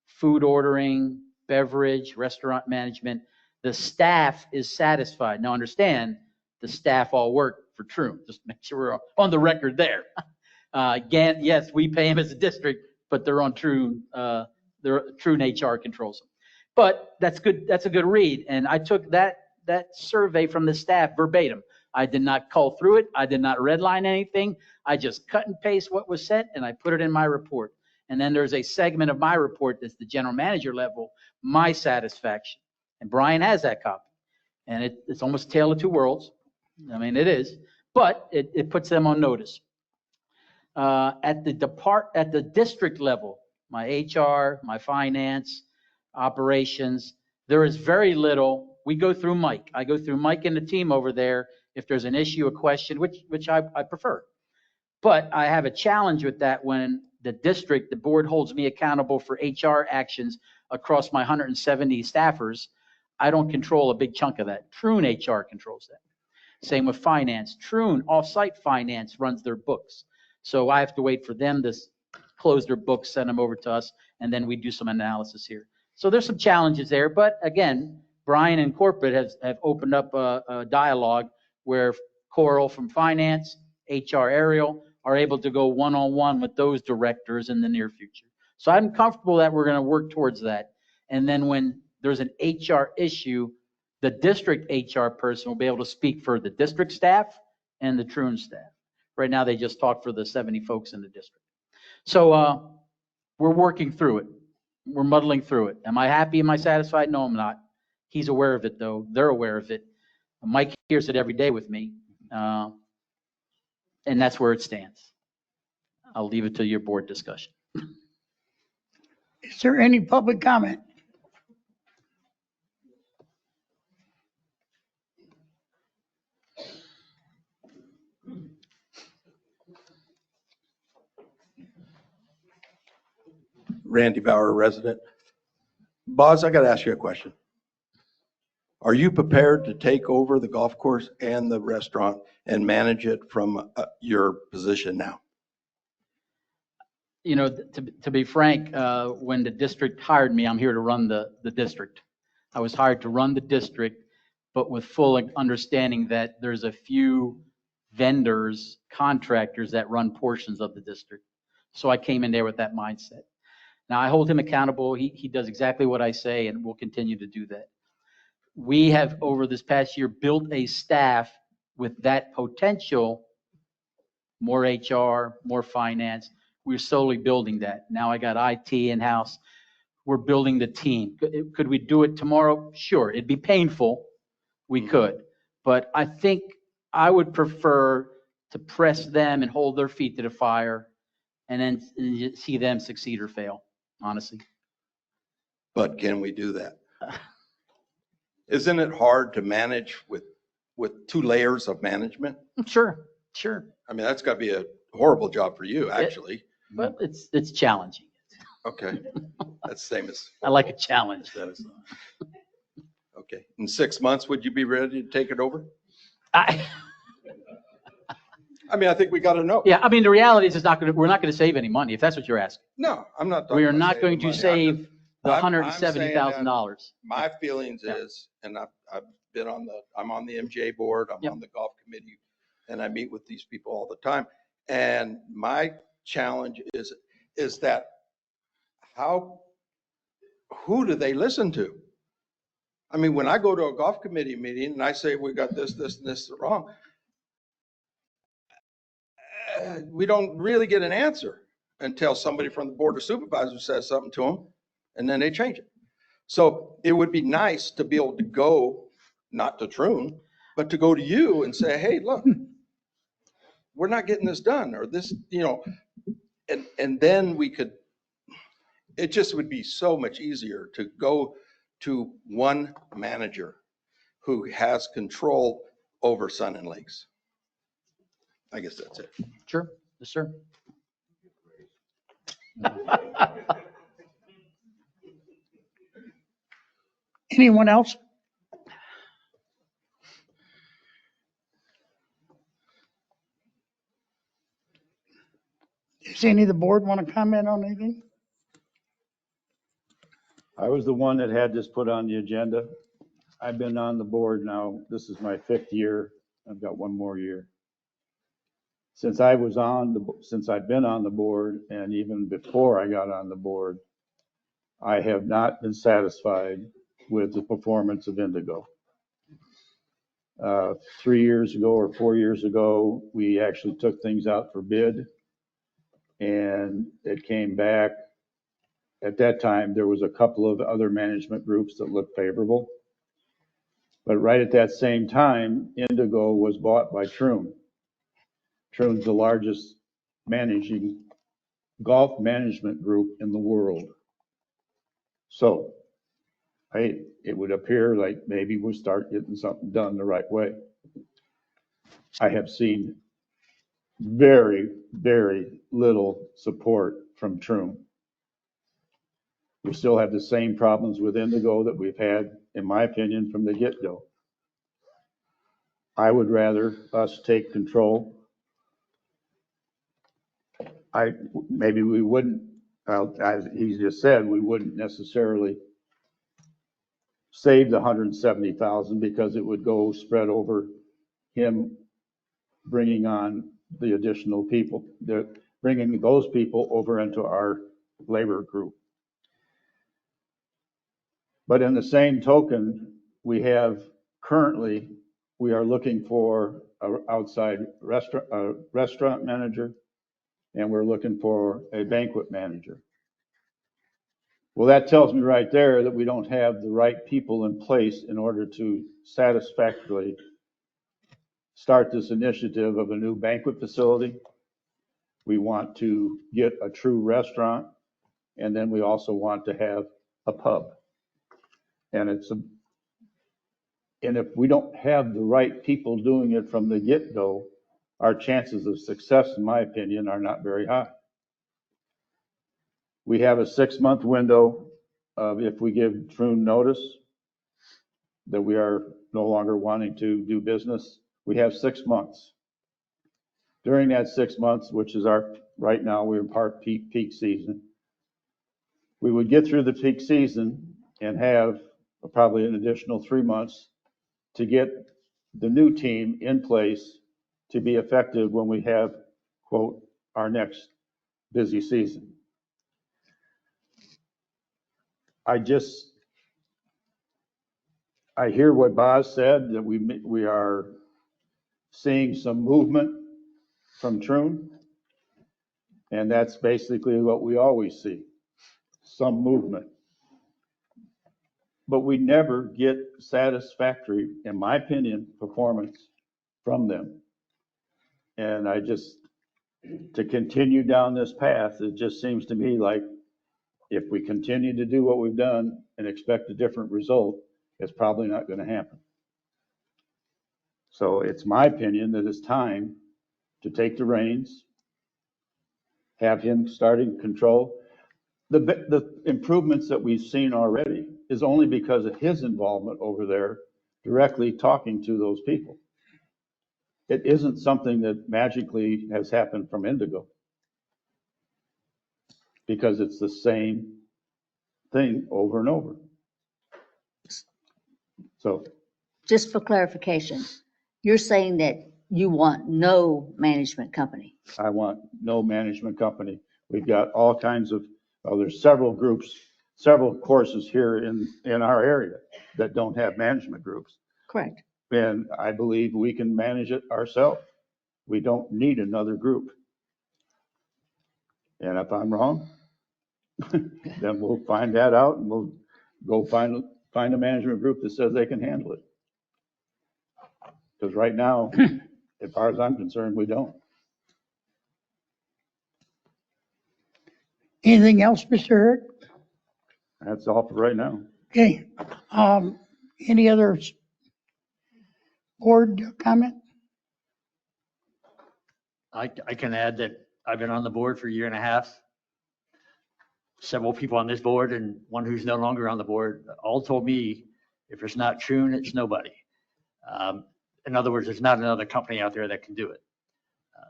food ordering, beverage, restaurant management. The staff is satisfied. Now understand, the staff all work for Troon. Just make sure we're on the record there. Again, yes, we pay them as a district, but they're on Troon. Troon HR controls them. But that's good. That's a good read. And I took that survey from the staff verbatim. I did not cull through it. I did not redline anything. I just cut and paste what was said and I put it in my report. And then there's a segment of my report that's the general manager level, my satisfaction. And Brian has that copy. And it's almost a tale of 2 worlds. I mean, it is, but it puts them on notice. At the district level, my HR, my finance, operations, there is very little. We go through Mike. I go through Mike and the team over there. If there's an issue, a question, which I prefer. But I have a challenge with that when the board holds me accountable for HR actions across my 170 staffers. I don't control a big chunk of that. Troon HR controls that. Same with finance. Troon offsite finance runs their books. So I have to wait for them to close their books, send them over to us, and then we do some analysis here. So there's some challenges there. But again, Brian and corporate have opened up a dialogue where Coral from finance, HR Ariel are able to go one-on-one with those directors in the near future. So I'm comfortable that we're going to work towards that. And then when there's an HR issue, the district HR person will be able to speak for the district staff and the Troon staff. Right now, they just talk for the 70 folks in the district. So we're working through it. We're muddling through it. Am I happy? Am I satisfied? No, I'm not. He's aware of it, though. They're aware of it. Mike hears it every day with me. And that's where it stands. I'll leave it to your board discussion. Is there any public comment? Randy Bauer, resident. Boz, I got to ask you a question. Are you prepared to take over the golf course and the restaurant and manage it from your position now? You know, to be frank, when the district hired me, I'm here to run the district. I was hired to run the district, but with full understanding that there's a few vendors, contractors that run portions of the district. So I came in there with that mindset. Now I hold him accountable. He does exactly what I say and will continue to do that. We have, over this past year, built a staff with that potential, more HR, more finance. We're slowly building that. Now I got IT in-house. We're building the team. Could we do it tomorrow? Sure. It'd be painful. We could. But I think I would prefer to press them and hold their feet to the fire and then see them succeed or fail, honestly. But can we do that? Isn't it hard to manage with 2 layers of management? Sure, sure. I mean, that's got to be a horrible job for you, actually. But it's challenging. Okay. That's the same as. I like a challenge. Okay. In 6 months, would you be ready to take it over? I mean, I think we got to know. Yeah, I mean, the reality is we're not going to save any money, if that's what you're asking. No, I'm not. talking We are about not saving going to money. save the I'm saying that $170,000. My feelings is, and I've been I'm on the MJ board, I'm on the golf committee, and I meet with these people all the time. And my challenge is that who do they listen to? I mean, when I go to a golf committee meeting and I say, we got this, and this wrong, we don't really get an answer until somebody from the board of supervisors says something to them, and then they change it. So it would be nice to be able to go, not to Troon, but to go to you and say, hey, look, we're not getting this done, or this, and then we could, it just would be so much easier to go to one manager who has control over Sun and Lakes. I guess that's it. Sure, yes, sir. Anyone else? Does any of the board want to comment on anything? I was the one that had this put on the agenda. I've been on the board now. This is my 5th year. I've got 1 more year. Since I've been on the board, and even before I got on the board, I have not been satisfied with the performance of Indigo. 3 years ago or 4 years ago, we actually took things out for bid, and it came back. At that time, there was a couple of other management groups that looked favorable. But right at that same time, Indigo was bought by Troon. Troon's the largest golf management group in the world. So it would appear like maybe we'll start getting something done the right way. I have seen very, very little support from Troon. We still have the same problems with Indigo that we've had, in my opinion, from the get-go. I would rather us take control. Maybe we wouldn't, as he just said, we wouldn't necessarily save the $170,000 because it would go spread over him bringing on the additional people, bringing those people over into our labor group. But in the same token, we are looking for an outside restaurant manager, and we're looking for a banquet manager. Well, that tells me right there that we don't have the right people in place in order to satisfactorily start this initiative of a new banquet facility. We want to get a true restaurant, and then we also want to have a pub. And if we don't have the right people doing it from the get-go, our chances of success, in my opinion, are not very high. We have a 6-month window of if we give Troon notice, that we are no longer wanting to do business, we have 6 months. During that 6 months, which is right now, we're in peak season. We would get through the peak season and have probably an additional 3 months to get the new team in place to be effective when we have, quote, our next busy season. I hear what Boz said, that we are seeing some movement from Troon. And that's basically what we always see, some movement. But we never get satisfactory, in my opinion, performance from them. And to continue down this path, it just seems to me like if we continue to do what we've done and expect a different result, it's probably not going to happen. So it's my opinion that it's time to take the reins, have him starting control. The improvements that we've seen already is only because of his involvement over there, directly talking to those people. It isn't something that magically has happened from Indigo, because it's the same thing over and over. So, Just for clarification, you're saying that you want no management company? I want no management company. We've got all kinds of, there's several groups, several courses here in our area that don't have management groups. Correct. And I believe we can manage it ourselves. We don't need another group. And if I'm wrong, then we'll find that out and we'll go find a management group that says they can handle it. Because right now, as far as I'm concerned, we don't. Anything else, Mr. Hurd? That's all for right now. Okay. Any other board comment? I can add that I've been on the board for a year and a half. Several people on this board and one who's no longer on the board all told me, if it's not Troon, it's nobody. In other words, there's not another company out there that can do it.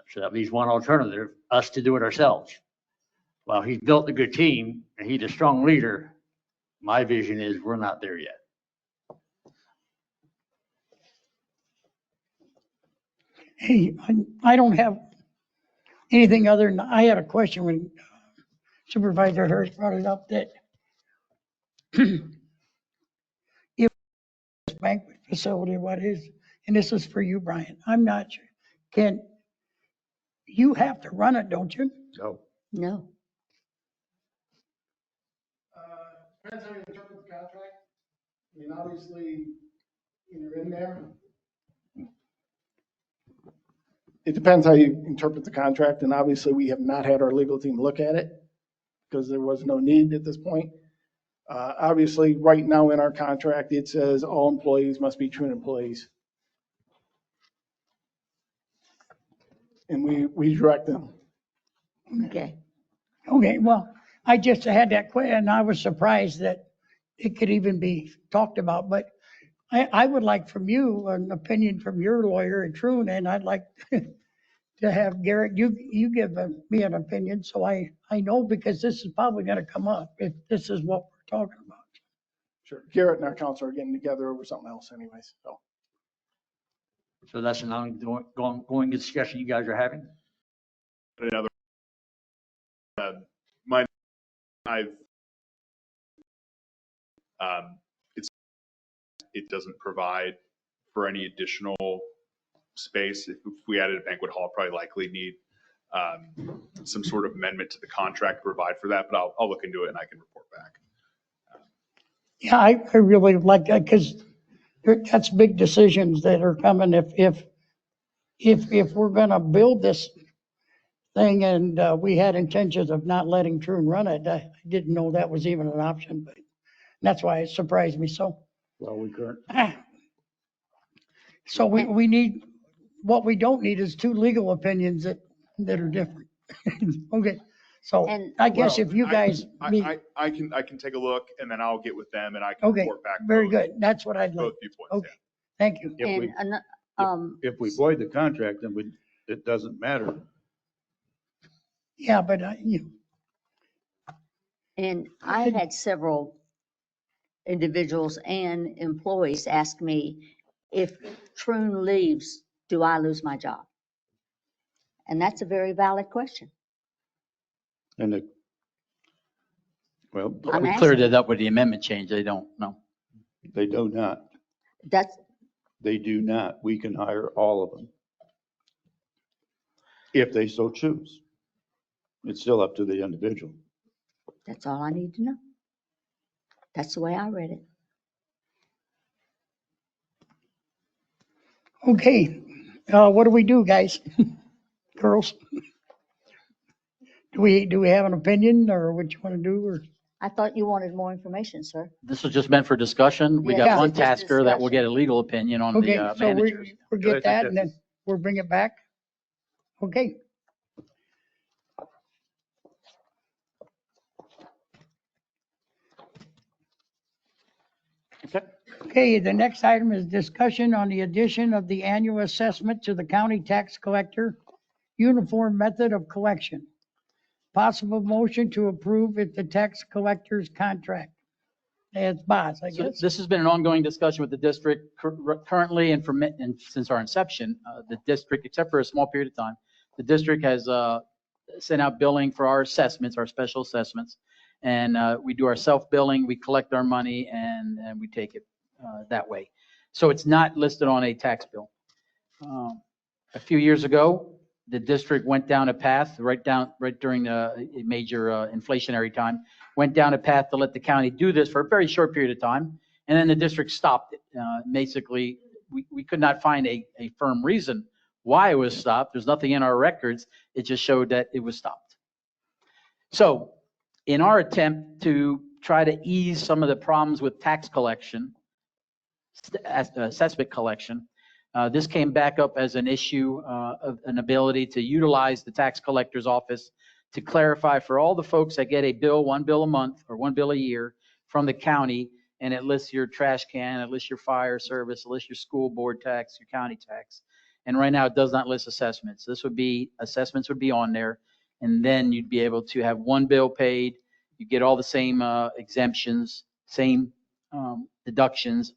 So that leaves one alternative, us to do it ourselves. While he's built a good team and he's a strong leader, my vision is we're not there yet. Hey, I don't have anything other than, I had a question when Supervisor Hurst brought it up that if this banquet facility, what is, and this is for you, Brian, I'm not sure, you have to run it, don't you? No. No. Depends how you interpret the contract. I mean, obviously, you're in there. It depends how you interpret the contract, and obviously, we have not had our legal team look at it because there was no need at this point. Obviously, right now in our contract, it says all employees must be Troon employees. And we direct them. Okay. Okay, well, I just had that question, and I was surprised that it could even be talked about, but I would like from you an opinion from your lawyer at Troon, and I'd like to have Garrett, you give me an opinion, so I know, because this is probably gonna come up if this is what we're talking about. Sure. Garrett and our counsel are getting together over something else anyways, so. So that's an ongoing discussion you guys are having? Another, it doesn't provide for any additional space. If we added a banquet hall, probably likely need some sort of amendment to the contract to provide for that, but I'll look into it and I can report back. Yeah, I really like that, because that's big decisions that are coming if we're gonna build this thing, and we had intentions of not letting Troon run it. I didn't know that was even an option, but that's why it surprised me. So, Well, we current. So we need, what we don't need is two legal opinions that are different. Okay, So And I guess Well, if you guys meet, I can take a look and then I'll get with them and I can okay, report back. very both- good. That's what I'd like. Both viewpoints, Okay, yeah. thank you. If we, if we void the contract, then it doesn't matter. Yeah, but And I've had several individuals and employees ask me, if Troon leaves, do I lose my job? And that's a very valid question. And the, well, I'm We cleared asking. it up with the amendment change. They don't know. they do not. That's, They do not. We can hire all of them. If they so choose. It's still up to the individual. that's all I need to know. That's the way I read it. okay, what do we do, guys? Girls? Do we have an opinion or what you want to do or? I thought you wanted more information, sir. This was just meant for discussion. We Yeah, got one just tasker that will discussion. get a legal opinion on Okay, the so managers. we'll But I get think that and that's- then we'll bring it back. Okay. Okay. Okay, the next item is discussion on the addition of the annual assessment to the county tax collector, uniform method of collection. Possible motion to approve if the tax collector's contract. It's Boz, I So guess. this has been an ongoing discussion with the district currently and and since our inception, the district, except for a small period of time, the district has sent out billing for our assessments, our special assessments. And we do our self-billing, we collect our money and we take it that way. So it's not listed on a tax bill. A few years ago, the district went down a path right during a major inflationary time, went down a path to let the county do this for a very short period of time. And then the district stopped it. Basically, we could not find a firm reason why it was stopped. There's nothing in our records. It just showed that it was stopped. So in our attempt to try to ease some of the problems with tax collection, assessment collection, this came back up as an issue of an ability to utilize the tax collector's office to clarify for all the folks that get a bill, one bill a month or one bill a year from the county, and it lists your trash can, it lists your fire service, it lists your school board tax, your county tax. And right now it does not list assessments. Assessments would be on there, and then you'd be able to have one bill paid. You get all the same exemptions, same deductions,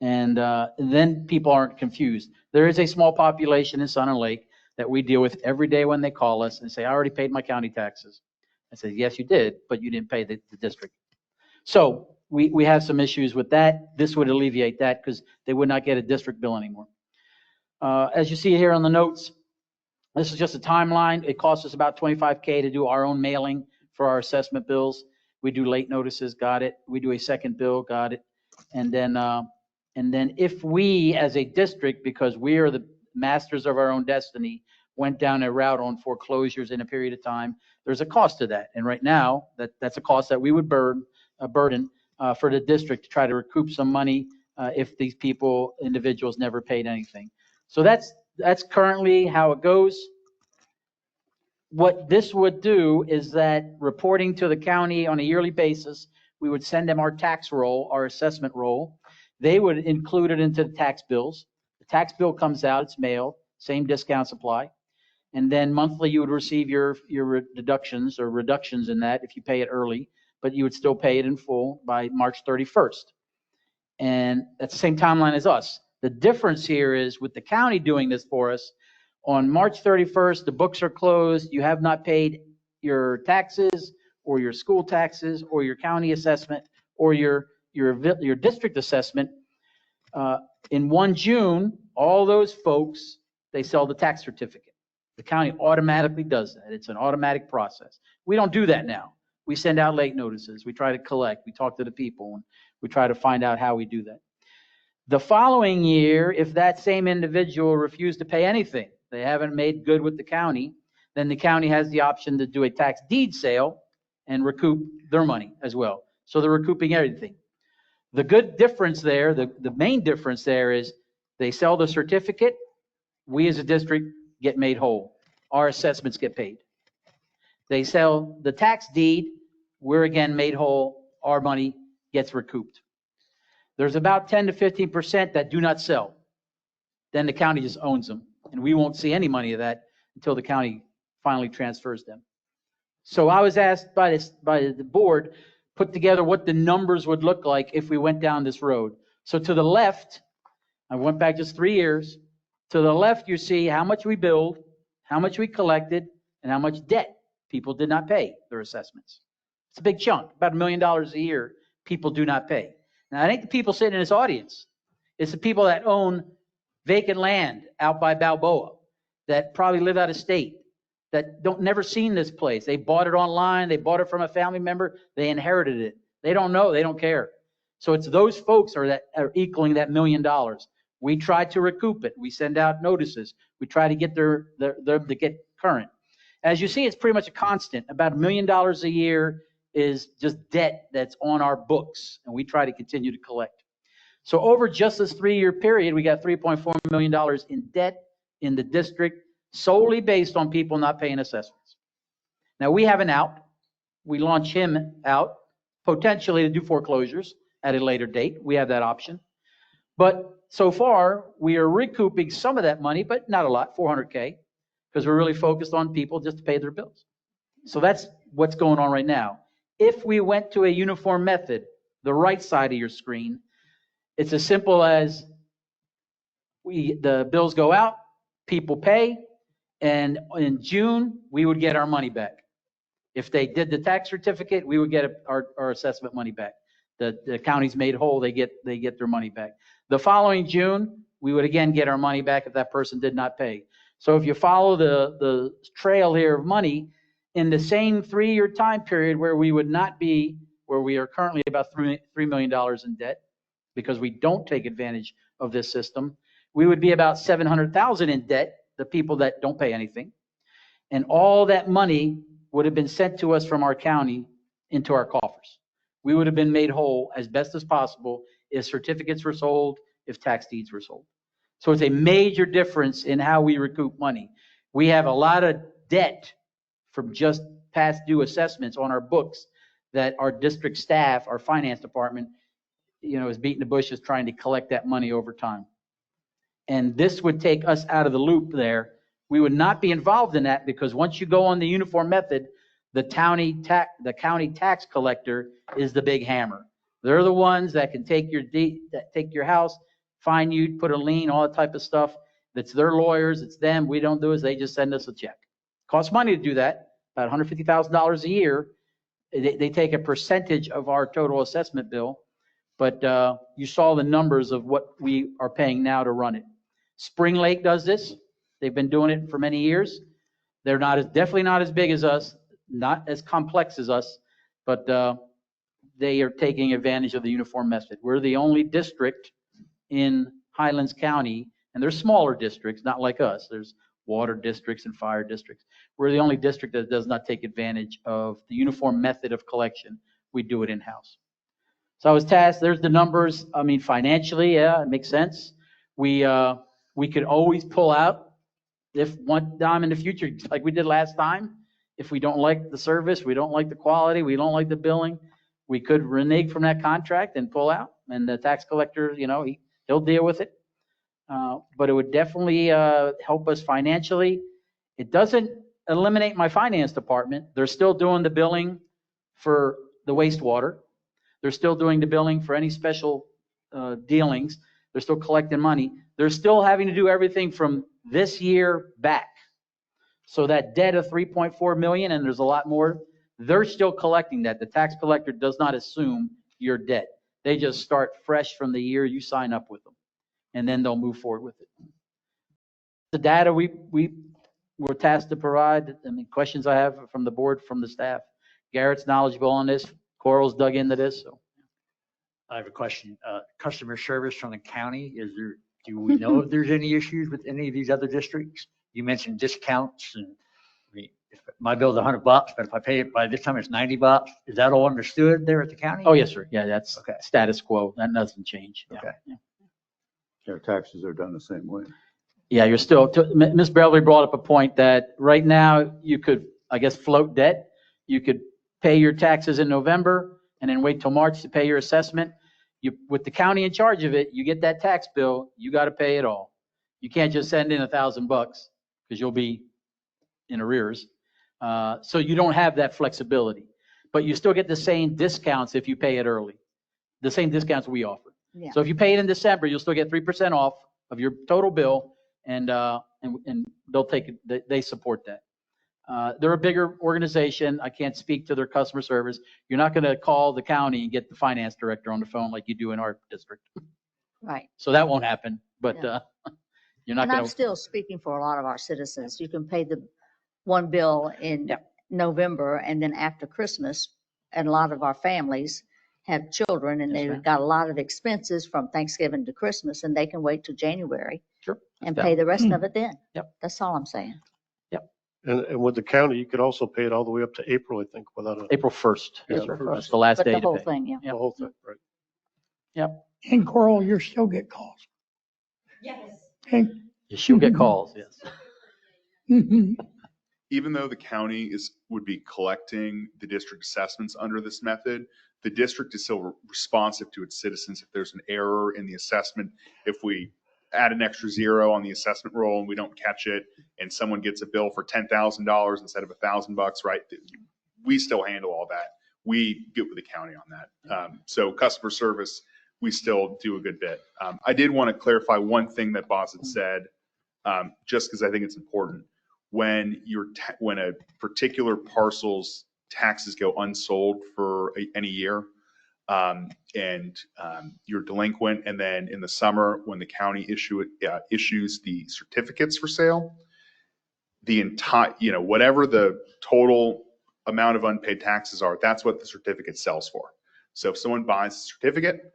and then people aren't confused. There is a small population in Sun and Lake that we deal with every day when they call us and say, I already paid my county taxes. I say, yes, you did, but you didn't pay the district. So we have some issues with that. This would alleviate that because they would not get a district bill anymore. As you see here on the notes, this is just a timeline. It costs us about $25K to do our own mailing for our assessment bills. We do late notices, got it. We do a second bill, got it. And then if we as a district, because we are the masters of our own destiny, went down a route on foreclosures in a period of time, there's a cost to that. And right now, that's a cost that we would burden for the district to try to recoup some money if these individuals never paid anything. So that's currently how it goes. What this would do is that reporting to the county on a yearly basis, we would send them our tax roll, our assessment roll. They would include it into the tax bills. The tax bill comes out, it's mailed, same discounts apply. And then monthly you would receive your deductions or reductions in that if you pay it early, but you would still pay it in full by March 31st. And that's the same timeline as us. The difference here is with the county doing this for us, on March 31st, the books are closed, you have not paid your taxes or your school taxes or your county assessment or your district assessment. In 1 June, all those folks, they sell the tax certificate. The county automatically does that. It's an automatic process. We don't do that now. We send out late notices. We try to collect. We talk to the people and we try to find out how we do that. The following year, if that same individual refused to pay anything, they haven't made good with the county, then the county has the option to do a tax deed sale and recoup their money as well. So they're recouping everything. The good difference there, the main difference there is they sell the certificate. We as a district get made whole. Our assessments get paid. They sell the tax deed, we're again made whole, our money gets recouped. There's about 10 to 15% that do not sell. Then the county just owns them, and we won't see any money of that until the county finally transfers them. So I was asked by the board, put together what the numbers would look like if we went down this road. So to the left, I went back just 3 years. To the left, you see how much we billed, how much we collected, and how much debt people did not pay their assessments. It's a big chunk, about $1 million a year people do not pay. Now, it ain't the people sitting in this audience. It's the people that own vacant land out by Balboa, that probably live out of state, that don't never seen this place. They bought it online. They bought it from a family member. They inherited it. They don't know. They don't care. So it's those folks that are equaling that $1 million. We try to recoup it. We send out notices. We try to get them to get current. As you see, it's pretty much a constant. About $1 million a year is just debt that's on our books, and we try to continue to collect. So over just this 3-year period, we got $3.4 million in debt in the district, solely based on people not paying assessments. Now, we have an out. We launch him out, potentially to do foreclosures at a later date. We have that option. But so far, we are recouping some of that money, but not a lot, $400K, because we're really focused on people just to pay their bills. So that's what's going on right now. If we went to a uniform method, the right side of your screen, it's as simple as the bills go out, people pay, and in June, we would get our money back. If they did the tax certificate, we would get our assessment money back. The county's made whole, they get their money back. The following June, we would again get our money back if that person did not pay. So if you follow the trail here of money, in the same 3-year time period where we would not be where we are currently about $3 million in debt, because we don't take advantage of this system, we would be about $700,000 in debt, the people that don't pay anything. And all that money would have been sent to us from our county into our coffers. We would have been made whole as best as possible if certificates were sold, if tax deeds were sold. So it's a major difference in how we recoup money. We have a lot of debt from just past due assessments on our books that our district staff, our finance department, is beating the bushes trying to collect that money over time. And this would take us out of the loop there. We would not be involved in that, because once you go on the uniform method, the county tax collector is the big hammer. They're the ones that can take your house, fine you, put a lien, all that type of stuff. That's their lawyers. It's them. We don't do it. They just send us a check. Costs money to do that, about $150,000 a year. They take a percentage of our total assessment bill, but you saw the numbers of what we are paying now to run it. Spring Lake does this. They've been doing it for many years. They're definitely not as big as us, not as complex as us, but they are taking advantage of the uniform method. We're the only district in Highlands County, and there's smaller districts, not like us. There's water districts and fire districts. We're the only district that does not take advantage of the uniform method of collection. We do it in-house. So I was tasked, there's the numbers. I mean, financially, yeah, it makes sense. We could always pull out if one time in the future, like we did last time. If we don't like the service, we don't like the quality, we don't like the billing, we could renege from that contract and pull out. And the tax collector, he'll deal with it. But it would definitely help us financially. It doesn't eliminate my finance department. They're still doing the billing for the wastewater. They're still doing the billing for any special dealings. They're still collecting money. They're still having to do everything from this year back. So that debt of $3.4 million, and there's a lot more, they're still collecting that. The tax collector does not assume your debt. They just start fresh from the year you sign up with them, and then they'll move forward with it. The data we were tasked to provide, questions I have from the board, from the staff. Garrett's knowledgeable on this. Coral's dug into this. So I have a question. Customer service from the county, do we know if there's any issues with any of these other districts? You mentioned discounts, and if my bill's $100, but if I pay it by this time it's $90, is that all understood there at the county? Oh, yes, sir. Yeah, that's okay. Status quo. That doesn't change. Yeah. Okay. Yeah. Their taxes are done the same way. Yeah, you're still, Ms. Beverly brought up a point that right now you could I guess, float debt. You could pay your taxes in November and then wait till March to pay your assessment. You, with the county in charge of it, you get that tax bill, you got to pay it all. You can't just send in $1,000 because you'll be in arrears. So you don't have that flexibility, but you still get the same discounts if you pay it early, the same discounts we offer. Yeah. So if you pay it in December, you'll still get 3% off of your total bill, and they'll take it. They support that. They're a bigger organization. I can't speak to their customer service. You're not going to call the county and get the finance director on the phone like you do in our district. Right. So that won't happen, but Yeah. you're not And going I'm to. still speaking for a lot of our citizens. You can pay the one bill in November, and then after Christmas, and a lot of our families have children, and Yes, they've ma'am. got a lot of expenses from Thanksgiving to Christmas, and they can wait till January Sure. and That's pay the rest of it then. Yep. That's all I'm saying. And with the county, you could also pay it all the way up to April, I think, without a, April 1st. Yeah, That's first. the last But day the to whole pay. thing, yeah. the whole thing, right? Yep. And Coral, you still get calls. Yes. Okay. Yes, you'll get calls, yes. Mhm. Even though the county would be collecting the district assessments under this method, the district is still responsive to its citizens. If there's an error in the assessment, if we add an extra zero on the assessment roll and we don't catch it, and someone gets a bill for $10,000 instead of $1,000, right? We still handle all that. We get with the county on that. So customer service, we still do a good bit. I did want to clarify one thing that Boz had said, just because I think it's important. When when a particular parcel's taxes go unsold for any year, and you're delinquent, and then in the summer when the county issues the certificates for sale, the entire, whatever the total amount of unpaid taxes are, that's what the certificate sells for. So if someone buys a certificate,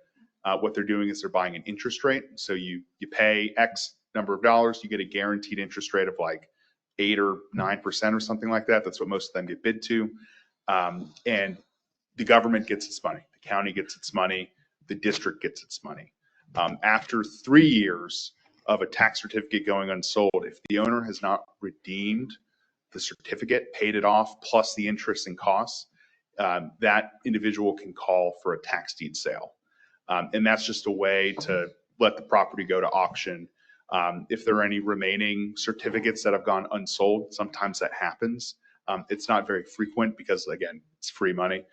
what they're doing is they're buying an interest rate. So you pay X number of dollars, you get a guaranteed interest rate of like 8 or 9% or something like that. That's what most of them get bid to. And the government gets its money. The county gets its money. The district gets its money. After 3 years of a tax certificate going unsold, if the owner has not redeemed the certificate, paid it off, plus the interest and costs, that individual can call for a tax deed sale. And that's just a way to let the property go to auction. If there are any remaining certificates that have gone unsold, sometimes that happens. It's not very frequent because, again, it's free money.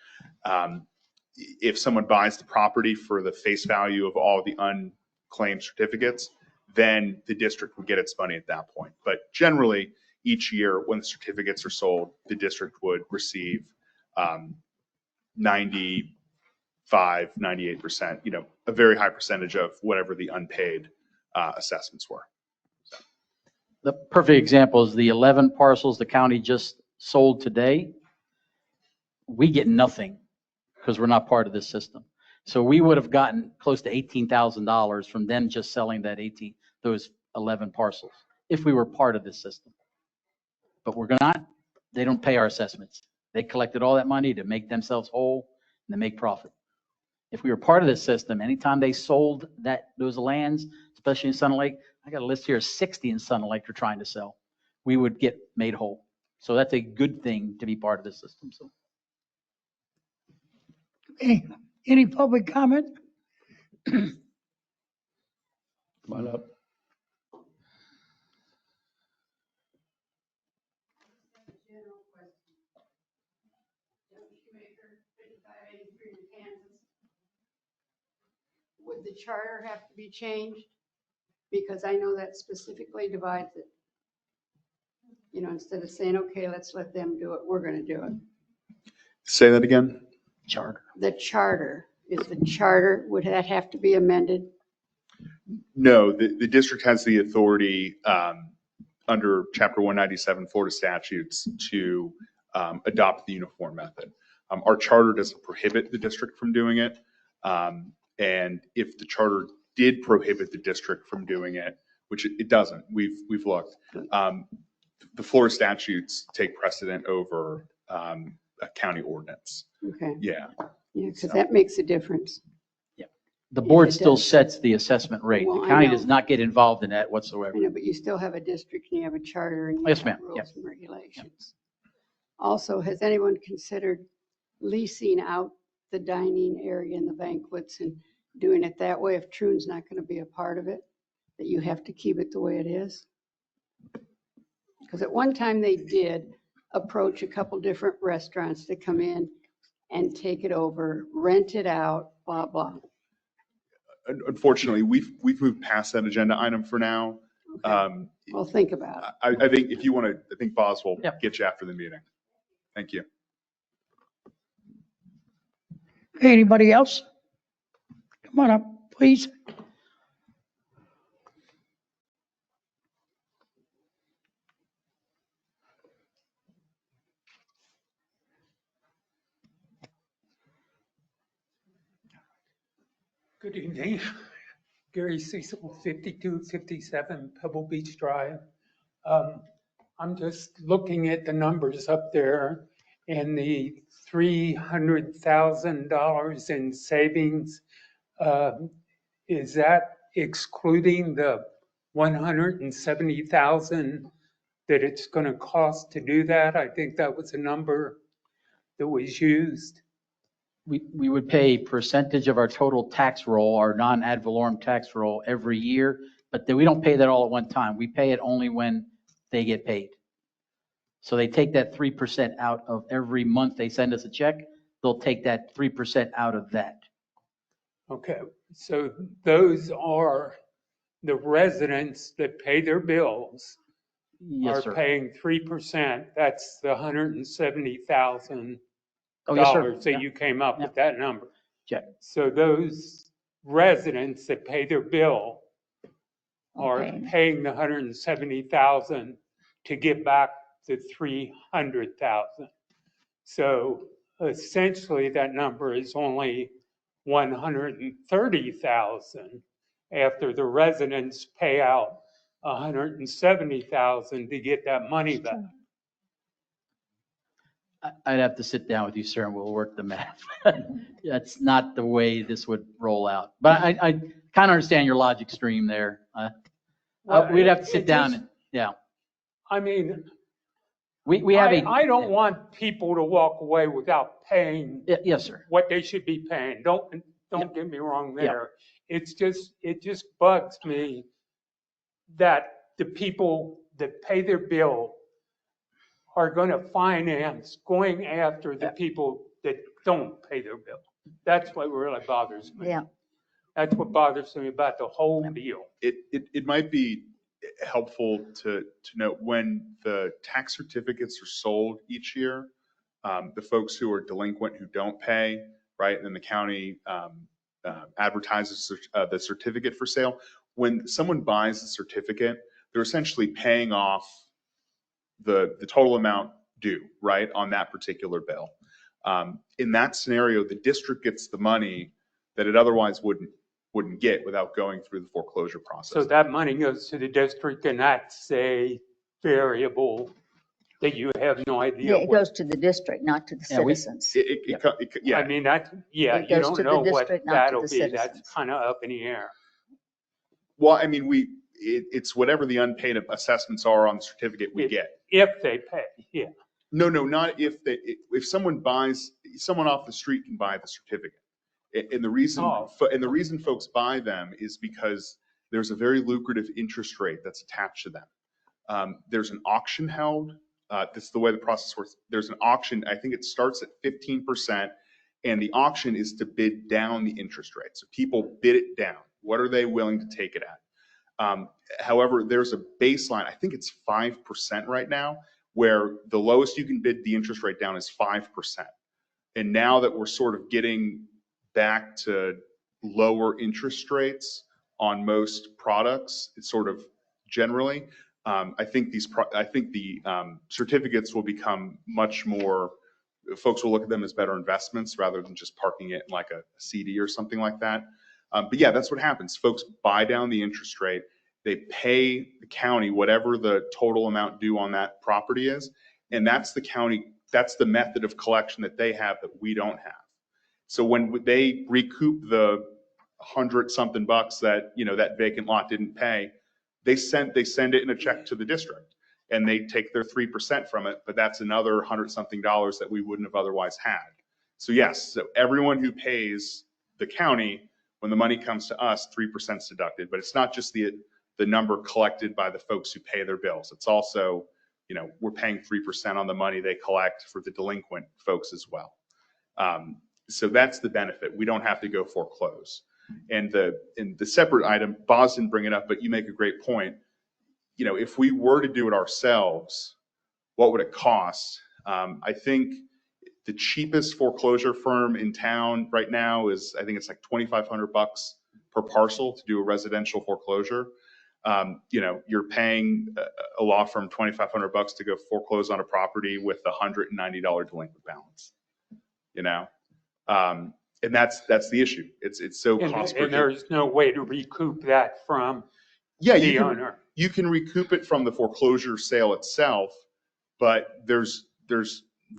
If someone buys the property for the face value of all the unclaimed certificates, then the district would get its money at that point. But generally, each year when the certificates are sold, the district would receive 95, 98%, a very high percentage of whatever the unpaid assessments were. The perfect example is the 11 parcels the county just sold today. We get nothing because we're not part of this system. So we would have gotten close to $18,000 from them just selling those 11 parcels if we were part of this system. But we're not. They don't pay our assessments. They collected all that money to make themselves whole and to make profit. If we were part of this system, anytime they sold those lands, especially in Sun Lake, I got a list here of 60 in Sun Lake they're trying to sell, we would get made whole. So that's a good thing to be part of this system. So. Okay. Any public comment? Come on up. Would the charter have to be changed? Because I know that specifically divides it. Instead of saying, okay, let's let them do it, we're going to do it. Say that again. Charter. The charter, would that have to be amended? No, the district has the authority under Chapter 197 Florida statutes to adopt the uniform method. Our charter doesn't prohibit the district from doing it. And if the charter did prohibit the district from doing it, which it doesn't, we've looked, the Florida statutes take precedent over a county ordinance. Okay. Yeah. Yeah, because that makes a difference. The board it still does. sets the assessment rate. Well, The I county know. does not get involved in that whatsoever. I know, but you still have a district and you have a charter and you Yes, have ma'am. rules Yes. and regulations. Also, has anyone considered leasing out the dining area and the banquets and doing it that way if Troon's not going to be a part of it? That you have to keep it the way it is? Because at one time they did approach a couple different restaurants to come in and take it over, rent it out, blah, blah. Unfortunately, we've moved past that agenda item for now. Well, think about it. I think if you want to, I think Boz will Yep. get you after the meeting. Thank you. Anybody else? Come on up, please. Good evening. Gary Cecil, 5257 Pebble Beach Drive. I'm just looking at the numbers up there and the $300,000 in savings. Is that excluding the $170,000 that it's going to cost to do that? I think that was a number that was used. We would pay a percentage of our total tax roll, our non-ad valorem tax roll every year, but then we don't pay that all at one time. We pay it only when they get paid. So they take that 3% out of every month they send us a check. They'll take that 3% out of that. Okay, so those are the residents that pay their bills Yes, are sir. paying 3%. That's the $170,000 Oh, yes, sir. that you came up with that number. Check. So those residents that pay their bill are Okay. paying the $170,000 to get back the $300,000. So essentially that number is only $130,000 after the residents pay out $170,000 to get that money back. I'd have to sit down with you, sir, and we'll work the math. That's not the way this would roll out. But I kind of understand your logic stream there. We'd have to sit down and, yeah. I mean, We have I don't want people to walk away without paying yes, sir. what they should be paying. Don't get me wrong Yeah. there. It just bugs me that the people that pay their bill are going to finance going after the people that don't pay their bill. That's what really bothers me. Yeah. That's what bothers me about the whole deal. It might be helpful to note when the tax certificates are sold each year, the folks who are delinquent who don't pay, right? And then the county advertises the certificate for sale. When someone buys the certificate, they're essentially paying off the total amount due, right, on that particular bill. In that scenario, the district gets the money that it otherwise wouldn't get without going through the foreclosure process. So that money goes to the district and that's a variable that you have no idea. Yeah, it goes to the district, not to the citizens. Yeah. I mean, that, yeah, It you goes don't to the know what district, not to that'll the be. That's citizens. kind of up in the air. Well, I mean, it's whatever the unpaid assessments are on the certificate we get. If they pay, yeah. No, not if someone buys, someone off the street can buy the certificate. And the reason, folks buy them is because there's a very lucrative interest rate that's attached to them. There's an auction held. This is the way the process works. There's an auction. I think it starts at 15%, and the auction is to bid down the interest rate. So people bid it down. What are they willing to take it at? However, there's a baseline. I think it's 5% right now, where the lowest you can bid the interest rate down is 5%. And now that we're sort of getting back to lower interest rates on most products, it's sort of generally, I think the certificates will become much more, folks will look at them as better investments rather than just parking it in like a CD or something like that. But yeah, that's what happens. Folks buy down the interest rate. They pay the county whatever the total amount due on that property is. And that's the county, that's the method of collection that they have that we don't have. So when they recoup the $100-something that, that vacant lot didn't pay, they send it in a check to the district. and they take their 3% from it, but that's another $100-something that we wouldn't have otherwise had. So yes, so everyone who pays the county, when the money comes to us, 3% is deducted, but it's not just the number collected by the folks who pay their bills. It's also, we're paying 3% on the money they collect for the delinquent folks as well. So that's the benefit. We don't have to go foreclose. And the separate item, Boz didn't bring it up, but you make a great point. If we were to do it ourselves, what would it cost? I think the cheapest foreclosure firm in town right now is, I think it's like $2,500 per parcel to do a residential foreclosure. You're paying a law firm $2,500 to go foreclose on a property with a $190 delinquent balance. And that's the issue. It's so cost prohibitive. And there's no way to recoup that from Yeah, the owner. you can recoup it from the foreclosure sale itself, but there's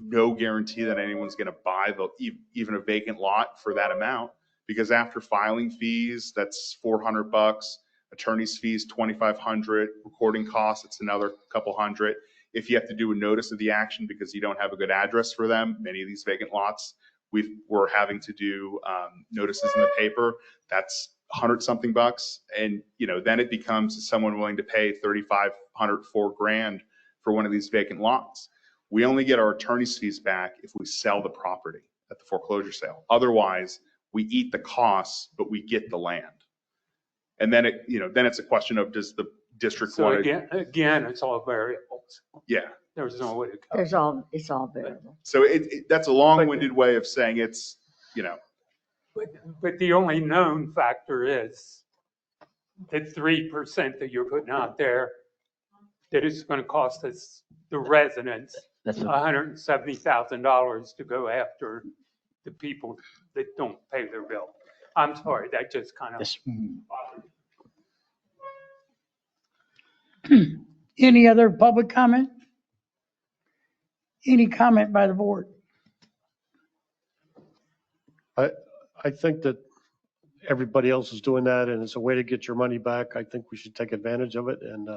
no guarantee that anyone's going to buy even a vacant lot for that amount, because after filing fees, that's $400, attorney's fees $2,500, recording costs, it's another couple hundred. If you have to do a notice of the action because you don't have a good address for them, many of these vacant lots, we're having to do notices in the paper. That's $100-something, and then it becomes, is someone willing to pay $3,500, $4,000 for one of these vacant lots? We only get our attorney's fees back if we sell the property at the foreclosure sale. Otherwise, we eat the costs, but we get the land. And then it's a question of, does the district So want to? again, it's all variables. Yeah. There's no way to go. It's all variable. So that's a long-winded way of saying it's, But the only known factor is the 3% that you're putting out there, that it's going to cost us, the residents, $170,000 to go after the people that don't pay their bill. I'm sorry, that just kind of. Any other public comment? Any comment by the board? I think that everybody else is doing that, and it's a way to get your money back. I think we should take advantage of it, and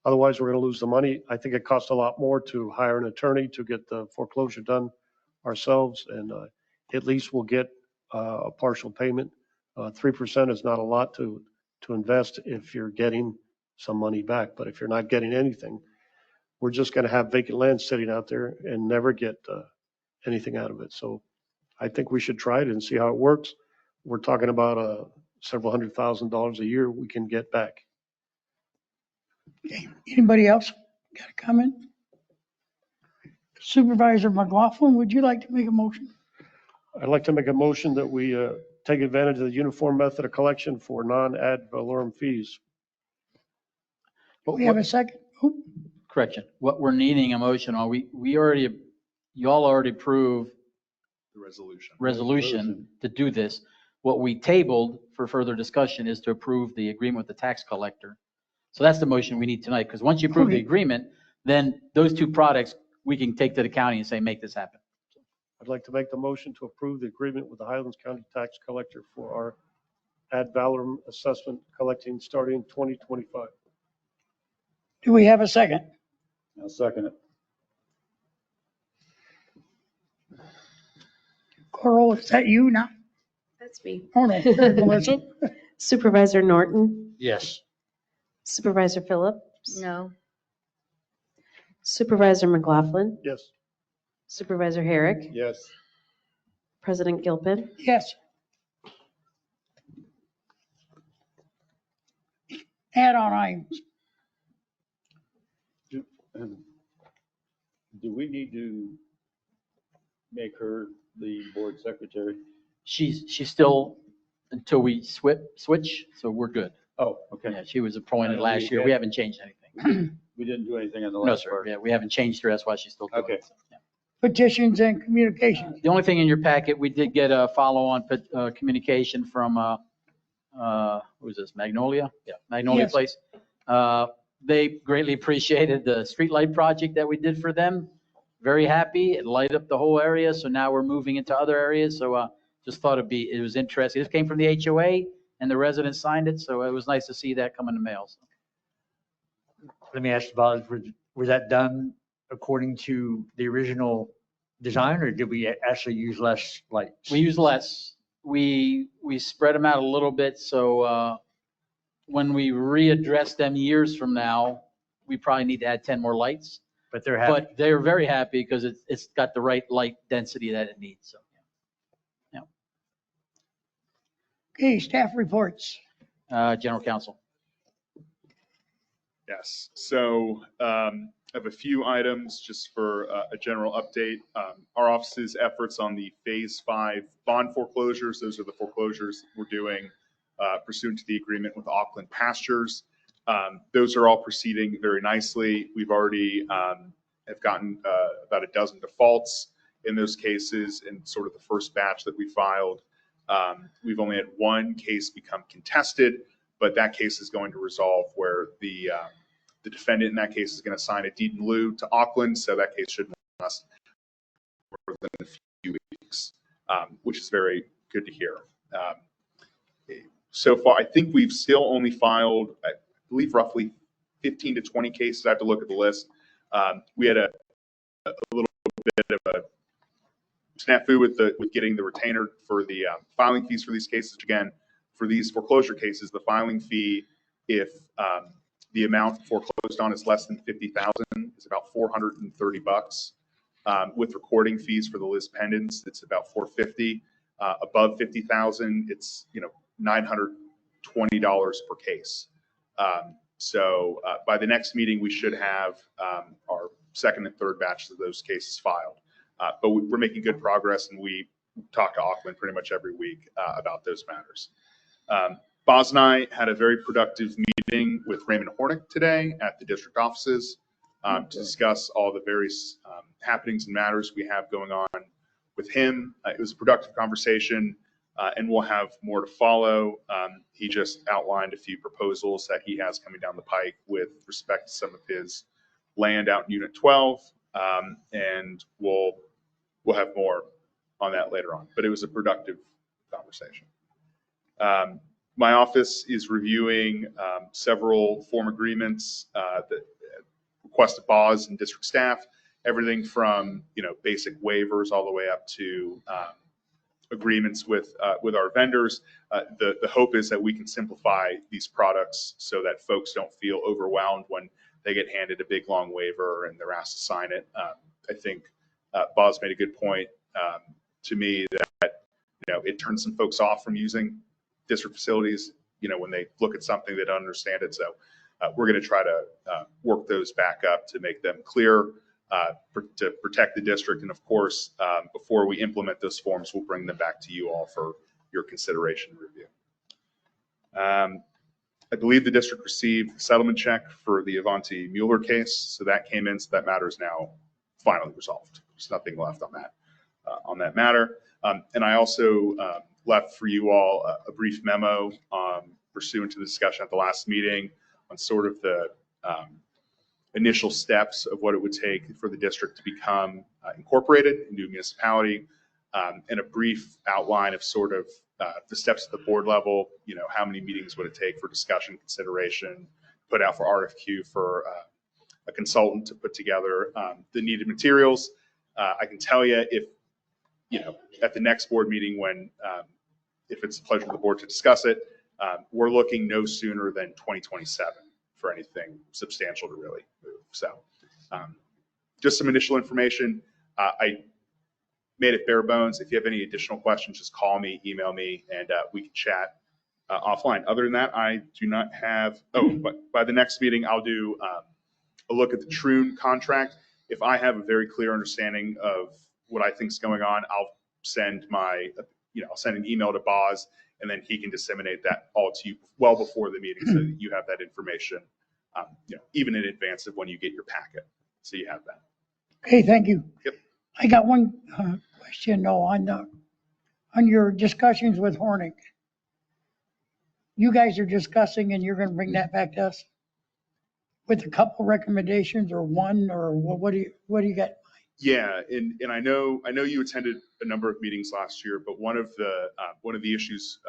otherwise we're going to lose the money. I think it costs a lot more to hire an attorney to get the foreclosure done ourselves, and at least we'll get a partial payment. 3% is not a lot to invest if you're getting some money back, but if you're not getting anything, we're just going to have vacant land sitting out there and never get anything out of it. So I think we should try it and see how it works. We're talking about several $100,000 a year we can get back. Okay. Anybody else got a comment? Supervisor McLaughlin, would you like to make a motion? I'd like to make a motion that we take advantage of the uniform method of collection for non-ad valorem fees. We have a second. Oop. Correction. What we're needing a motion on, you all already approved The resolution to do this. What we tabled for further discussion is to approve the agreement with the tax collector. So that's the motion we need tonight, because once you approve the agreement, then those two products, we can take to the county and say, make this happen. I'd like to make the motion to approve the agreement with the Highlands County Tax Collector for our ad valorem assessment collecting starting in 2025. Do we have a second? I'll second it. Coral, is that you now? That's me. Oh, no, there's Melissa. Supervisor Norton, Yes. Supervisor Phillips, No. Supervisor McLaughlin, Yes. Supervisor Herrick, Yes. President Gilpin. Yes. Add-on items. Do we need to make her the board secretary? She's still, until we switch, so we're good. Oh, okay. Yeah, she was appointed last year. We haven't changed anything. We didn't do anything on the No, last sir. part. Yeah, we haven't changed her. That's why she's still doing Okay. it. Yeah. Petitions and communications. The only thing in your packet, we did get a follow-on communication from, who is this, Magnolia? Yeah, Magnolia Yes. Place. They greatly appreciated the streetlight project that we did for them. Very happy. It lighted up the whole area. So now we're moving into other areas. So just thought it was interesting. This came from the HOA and the residents signed it. So it was nice to see that come in the mail. So. Let me ask you about, was that done according to the original design, or did we actually use less lights? We use less. We spread them out a little bit, so when we readdress them years from now, we probably need to add 10 more lights. But they're happy. But they're very happy because it's got the right light density that it needs, so. Okay, staff reports. General Counsel. Yes, so I have a few items just for a general update. Our office's efforts on the Phase 5 bond foreclosures, those are the foreclosures we're doing pursuant to the agreement with Auckland Pastures. Those are all proceeding very nicely. We've already have gotten about a dozen defaults in those cases in sort of the first batch that we filed. We've only had one case become contested, but that case is going to resolve where the defendant in that case is going to sign a deed in lieu to Auckland, so that case should last more than a few weeks, which is very good to hear. So far, I think we've still only filed, I believe, roughly 15 to 20 cases. I have to look at the list. We had a little bit of a snafu with getting the retainer for the filing fees for these cases. Again, for these foreclosure cases, the filing fee, if the amount foreclosed on is less than $50,000, is about $430. With recording fees for the Liz pendants, it's about $450. Above $50,000, it's $920 per case. So by the next meeting, we should have our second and third batches of those cases filed. But we're making good progress, and we talk to Auckland pretty much every week about those matters. Boz and I had a very productive meeting with Raymond Hornick today at the district offices to discuss all the various happenings and matters we have going on with him. It was a productive conversation, and we'll have more to follow. He just outlined a few proposals that he has coming down the pike with respect to some of his land out in Unit 12, and we'll have more on that later on. But it was a productive conversation. My office is reviewing several form agreements that requested BOZ and district staff, everything from basic waivers all the way up to agreements with our vendors. The hope is that we can simplify these products so that folks don't feel overwhelmed when they get handed a big long waiver and they're asked to sign it. I think BOZ made a good point to me that it turns some folks off from using district facilities when they look at something they don't understand it. So we're going to try to work those back up to make them clear, to protect the district. And of course, before we implement those forms, we'll bring them back to you all for your consideration and review. I believe the district received a settlement check for the Avanti Mueller case. So that came in, so that matter is now finally resolved. There's nothing left on that matter. And I also left for you all a brief memo pursuant to the discussion at the last meeting on sort of the initial steps of what it would take for the district to become incorporated into a municipality, and a brief outline of sort of the steps at the board level. How many meetings would it take for discussion, consideration, put out for RFQ for a consultant to put together the needed materials. I can tell you if, at the next board meeting when, if it's the pleasure of the board to discuss it, we're looking no sooner than 2027 for anything substantial to really move. So just some initial information. I made it bare bones. If you have any additional questions, just call me, email me, and we can chat offline. Other than that, I do not have, but by the next meeting, I'll do a look at the Troon contract. If I have a very clear understanding of what I think is going on, I'll send I'll send an email to Boz, and then he can disseminate that all to you well before the meeting, so that you have that information, even in advance of when you get your packet, so you have that. Okay, thank you. Yep. I got one question on your discussions with Hornick. You guys are discussing and you're going to bring that back to us with a couple recommendations, or one, or what do you got? Yeah, and I know you attended a number of meetings last year, but one of the issues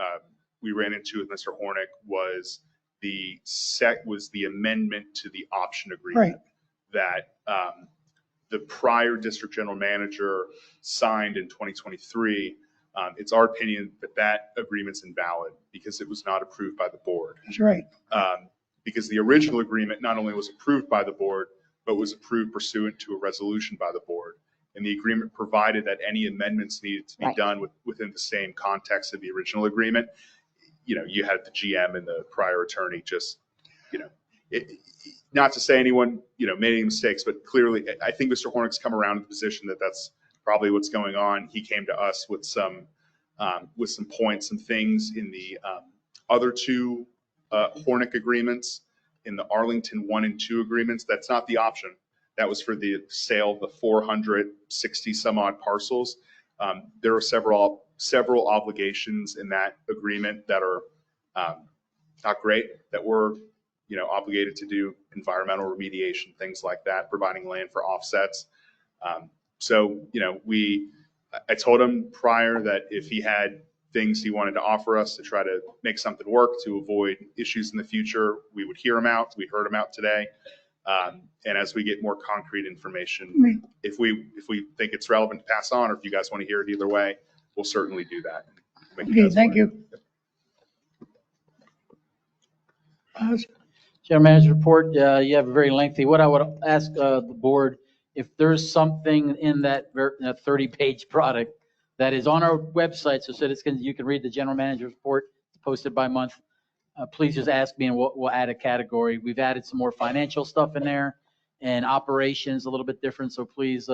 we ran into with Mr. Hornick was the amendment to the option agreement. Right. that the prior district general manager signed in 2023. It's our opinion that that agreement's invalid because it was not approved by the board. That's right. Because the original agreement not only was approved by the board, but was approved pursuant to a resolution by the board. And the agreement provided that any amendments needed to be Right. done within the same context of the original agreement. You know, you had the GM and the prior attorney just, you know, not to say anyone, you know, made any mistakes, but clearly I think Mr. Hornick's come around to the position that that's probably what's going on. He came to us with some points, some things in the other two Hornick agreements, in the Arlington 1 and 2 agreements. That's not the option. That was for the sale of the 460 some odd parcels. There are several obligations in that agreement that are not great, that we're, you know, obligated to do environmental remediation, things like that, providing land for offsets. So, you know, I told him prior that if he had things he wanted to offer us to try to make something work to avoid issues in the future, we would hear him out. We heard him out today. And as we get more concrete information, if we think it's relevant to pass on, or if you guys want to hear it either way, we'll certainly do that. Okay, thank you. General Manager report, you have a very lengthy, what I would ask the board, if there's something in that 30-page product that is on our website, so citizens, you can read the General Manager report, it's posted by month, please just ask me and we'll add a category. We've added some more financial stuff in there and operations a little bit different, so please,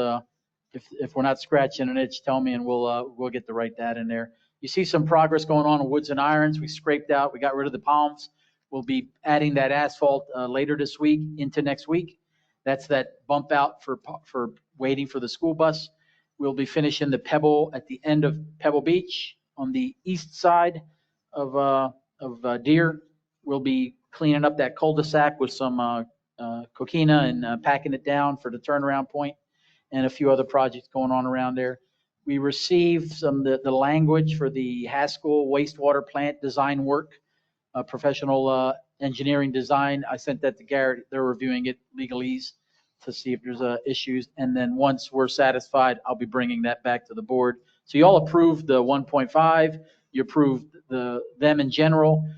if we're not scratching an itch, tell me and we'll get the right data in there. You see some progress going on in Woods and Irons. We scraped out, we got rid of the palms. We'll be adding that asphalt later this week into next week. That's that bump out for waiting for the school bus. We'll be finishing the Pebble at the end of Pebble Beach on the east side of Deer. We'll be cleaning up that cul-de-sac with some coquina and packing it down for the turnaround point, and a few other projects going on around there. We received the language for the Haskell wastewater plant design work. Professional engineering design. I sent that to Garrett. They're reviewing it legalese to see if there's issues. And then once we're satisfied, I'll be bringing that back to the board. So you all approved the 1.5. You approved them in general.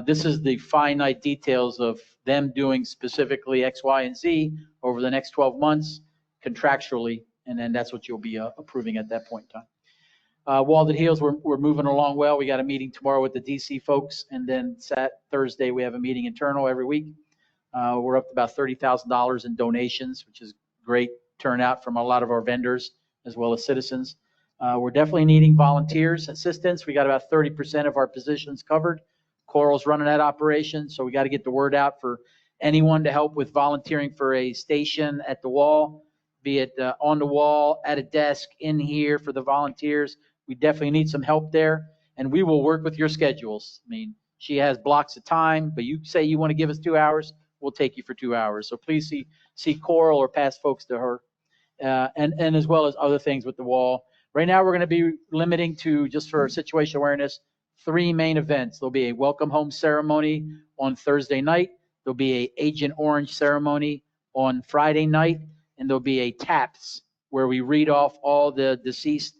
This is the finite details of them doing specifically X, Y, and Z over the next 12 months contractually. And then that's what you'll be approving at that point in time. Walden Hills, we're moving along well. We got a meeting tomorrow with the DC folks, and then Thursday we have a meeting internal every week. We're up to about $30,000 in donations, which is great turnout from a lot of our vendors as well as citizens. We're definitely needing volunteers assistance. We got about 30% of our positions covered. Coral's running that operation, so we got to get the word out for anyone to help with volunteering for a station at the wall, be it on the wall, at a desk, in here for the volunteers. We definitely need some help there, and we will work with your schedules. I mean, she has blocks of time, but you say you want to give us 2 hours, we'll take you for 2 hours. So please see Coral or pass folks to her, and as well as other things with the wall. Right now, we're going to be limiting to, just for situation awareness, 3 main events. There'll be a welcome home ceremony on Thursday night. There'll be a Agent Orange ceremony on Friday night, and there'll be a TAPS where we read off all the deceased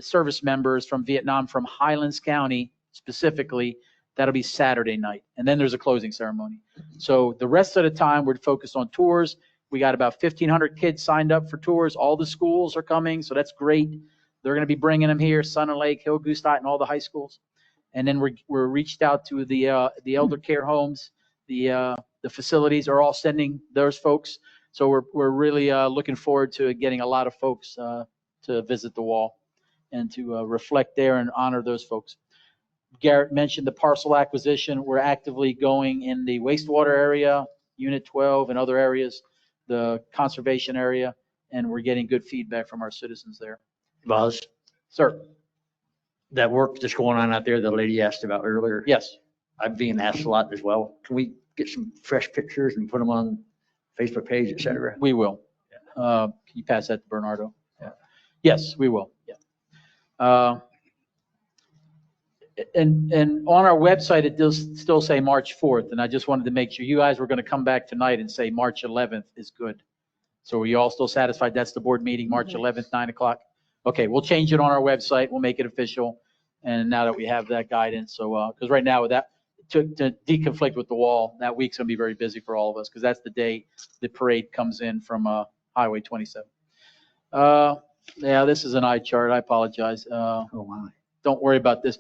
service members from Vietnam, from Highlands County specifically. That'll be Saturday night. And then there's a closing ceremony. So the rest of the time, we're focused on tours. We got about 1,500 kids signed up for tours. All the schools are coming, so that's great. They're going to be bringing them here, Sun and Lake, Hill Goose and all the high schools. And then we're reached out to the elder care homes. The facilities are all sending those folks. So we're really looking forward to getting a lot of folks to visit the wall and to reflect there and honor those folks. Garrett mentioned the parcel acquisition. We're actively going in the wastewater area, Unit 12 and other areas, the conservation area, and we're getting good feedback from our citizens there. Buzz, Sir? that work that's going on out there, the lady asked about earlier. Yes. I'm being asked a lot as well. Can we get some fresh pictures and put them on Facebook page, et cetera? We will. Can you pass that to Bernardo? Yeah. Yes, we will. Yeah. And on our website, it does still say March 4th, and I just wanted to make sure you guys were going to come back tonight and say March 11th is good. So are you all still satisfied? That's the board meeting, March 11th, 9 o'clock? Okay, we'll change it on our website. We'll make it official. And now that we have that guidance, so, because right now with that, to deconflict with the wall, that week's going to be very busy for all of us because that's the day the parade comes in from Highway 27. Yeah, this is an eye chart. I apologize. Don't worry about this.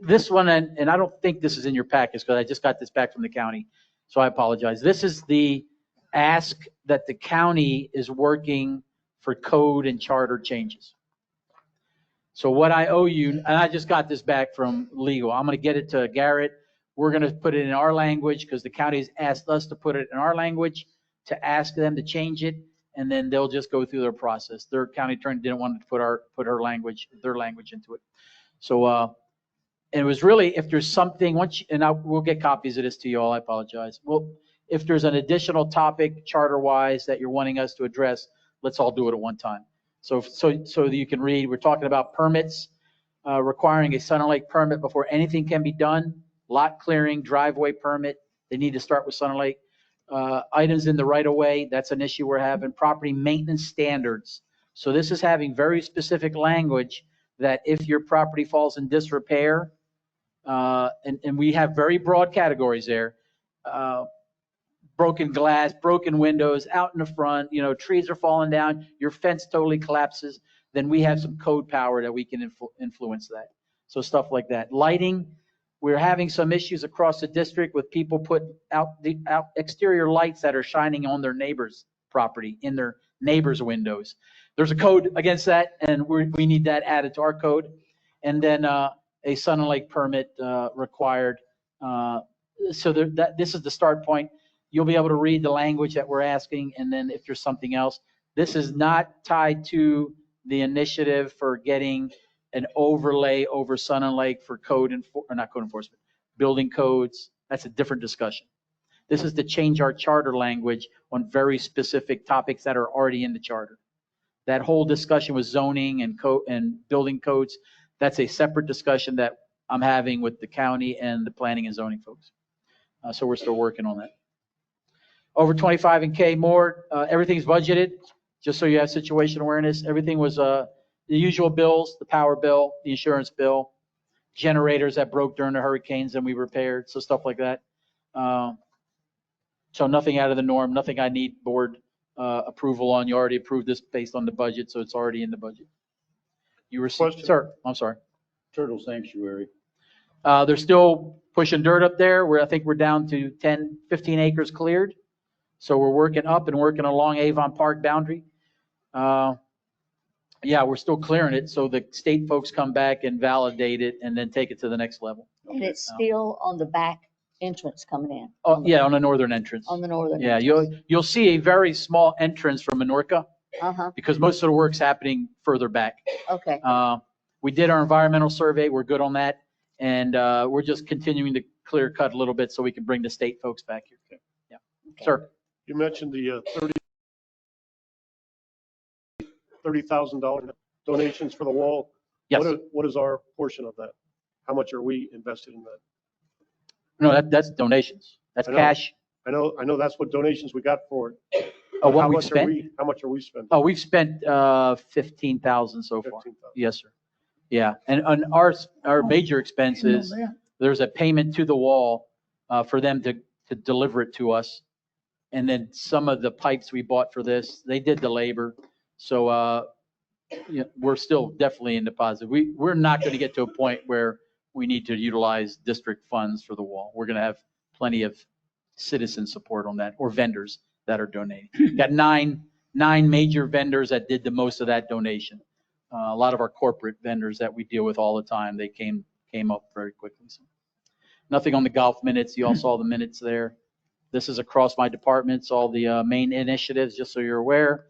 This one, and I don't think this is in your package because I just got this back from the county, so I apologize. This is the ask that the county is working for code and charter changes. So what I owe you, and I just got this back from legal, I'm going to get it to Garrett. We're going to put it in our language because the county has asked us to put it in our language to ask them to change it, and then they'll just go through their process. Their county attorney didn't want to put their language into it. So, and it was really, if there's something, we'll get copies of this to you all, I apologize. Well, if there's an additional topic charter-wise that you're wanting us to address, let's all do it at one time. So that you can read, we're talking about permits, requiring a Sun and Lake permit before anything can be done, lot clearing, driveway permit, they need to start with Sun and Lake. Items in the right-of-way, that's an issue we're having. Property maintenance standards. So this is having very specific language that if your property falls in disrepair, and we have very broad categories there, broken glass, broken windows out in the front, trees are falling down, your fence totally collapses, then we have some code power that we can influence that. So stuff like that. Lighting, we're having some issues across the district with people put out exterior lights that are shining on their neighbor's property, in their neighbor's windows. There's a code against that, and we need that added to our code. And then a Sun and Lake permit required. So this is the start point. You'll be able to read the language that we're asking, and then if there's something else. This is not tied to the initiative for getting an overlay over Sun and Lake for not code enforcement, building codes. That's a different discussion. This is to change our charter language on very specific topics that are already in the charter. That whole discussion with zoning and building codes, that's a separate discussion that I'm having with the county and the planning and zoning folks. So we're still working on that. Over 25 and K more, everything's budgeted, just so you have situation awareness. Everything was the usual bills, the power bill, the insurance bill, generators that broke during the hurricanes and we repaired, so stuff like that. So nothing out of the norm, nothing I need board approval on. You already approved this based on the budget, so it's already in the budget. You were, sir, I'm sorry. Turtle Sanctuary. They're still pushing dirt up there, where I think we're down to 10, 15 acres cleared. So we're working up and working along Avon Park boundary. Yeah, we're still clearing it, so the state folks come back and validate it and then take it to the next level. And it's still on the back entrance coming in? Oh, yeah, on the northern entrance. On the northern Yeah, entrance. you'll see a very small entrance from Menorca because most of the work's happening further back. Okay. We did our environmental survey. We're good on that. And we're just continuing to clear cut a little bit so we can bring the state folks back here. Yeah. Okay. Sir. You mentioned the $30,000 donations for the wall. Yes. What is our portion of that? How much are we invested in that? No, that's donations. That's I know. cash. I know that's what donations we got for it. Oh, what How we've much spent? How much are we spending? Oh, we've spent 15,000 so far. 15,000. Yes, sir. Yeah, and on our major expenses, there's a payment to the wall for them to deliver it to us. And then some of the pipes we bought for this, they did the labor. So yeah, we're still definitely in the positive. We're not going to get to a point where we need to utilize district funds for the wall. We're going to have plenty of citizen support on that, or vendors that are donating. Got nine major vendors that did the most of that donation. A lot of our corporate vendors that we deal with all the time, they came up very quickly. So nothing on the golf minutes. You all saw the minutes there. This is across my departments, all the main initiatives, just so you're aware.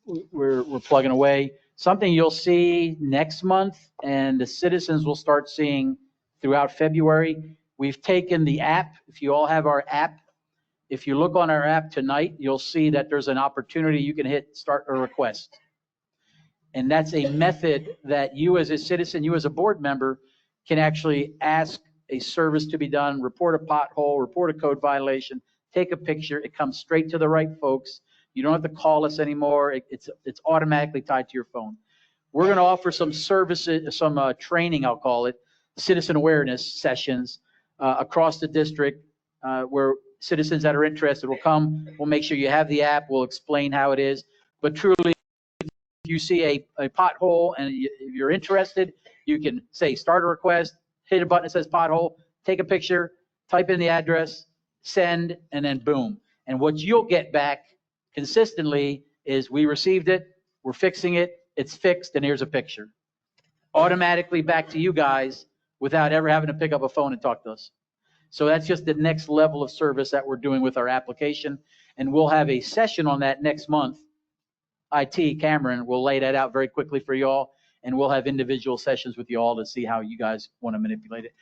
We're plugging away. Something you'll see next month, and the citizens will start seeing throughout February. We've taken the app. If you all have our app, if you look on our app tonight, you'll see that there's an opportunity you can hit start a request. And that's a method that you as a citizen, you as a board member, can actually ask a service to be done, report a pothole, report a code violation, take a picture. It comes straight to the right folks. You don't have to call us anymore. It's automatically tied to your phone. We're going to offer some services, some training, I'll call it, citizen awareness sessions across the district where citizens that are interested will come. We'll make sure you have the app. We'll explain how it is. But truly, if you see a pothole and if you're interested, you can say start a request, hit a button that says pothole, take a picture, type in the address, send, and then boom. And what you'll get back consistently is we received it, we're fixing it, it's fixed, and here's a picture. Automatically back to you guys without ever having to pick up a phone and talk to us. So that's just the next level of service that we're doing with our application. And we'll have a session on that next month. IT, Cameron, will lay that out very quickly for y'all, and we'll have individual sessions with you all to see how you guys want to manipulate it.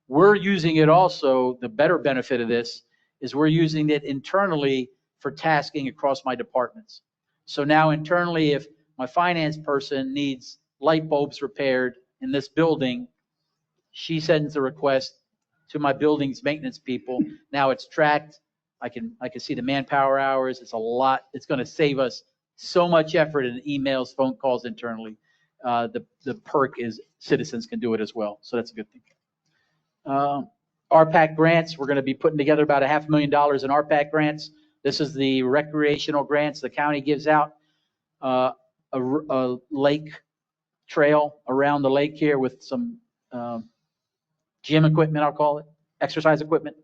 We're using it also, the better benefit of this is we're using it internally for tasking across my departments. So now internally, if my finance person needs light bulbs repaired in this building, she sends a request to my building's maintenance people. Now it's tracked. I can see the manpower hours. It's a lot. It's going to save us so much effort in emails, phone calls internally. The perk is citizens can do it as well. So that's a good thing. RPAC grants, we're going to be putting together about $500,000 in RPAC grants. This is the recreational grants the county gives out. A lake trail around the lake here with some gym equipment, I'll call it, exercise equipment,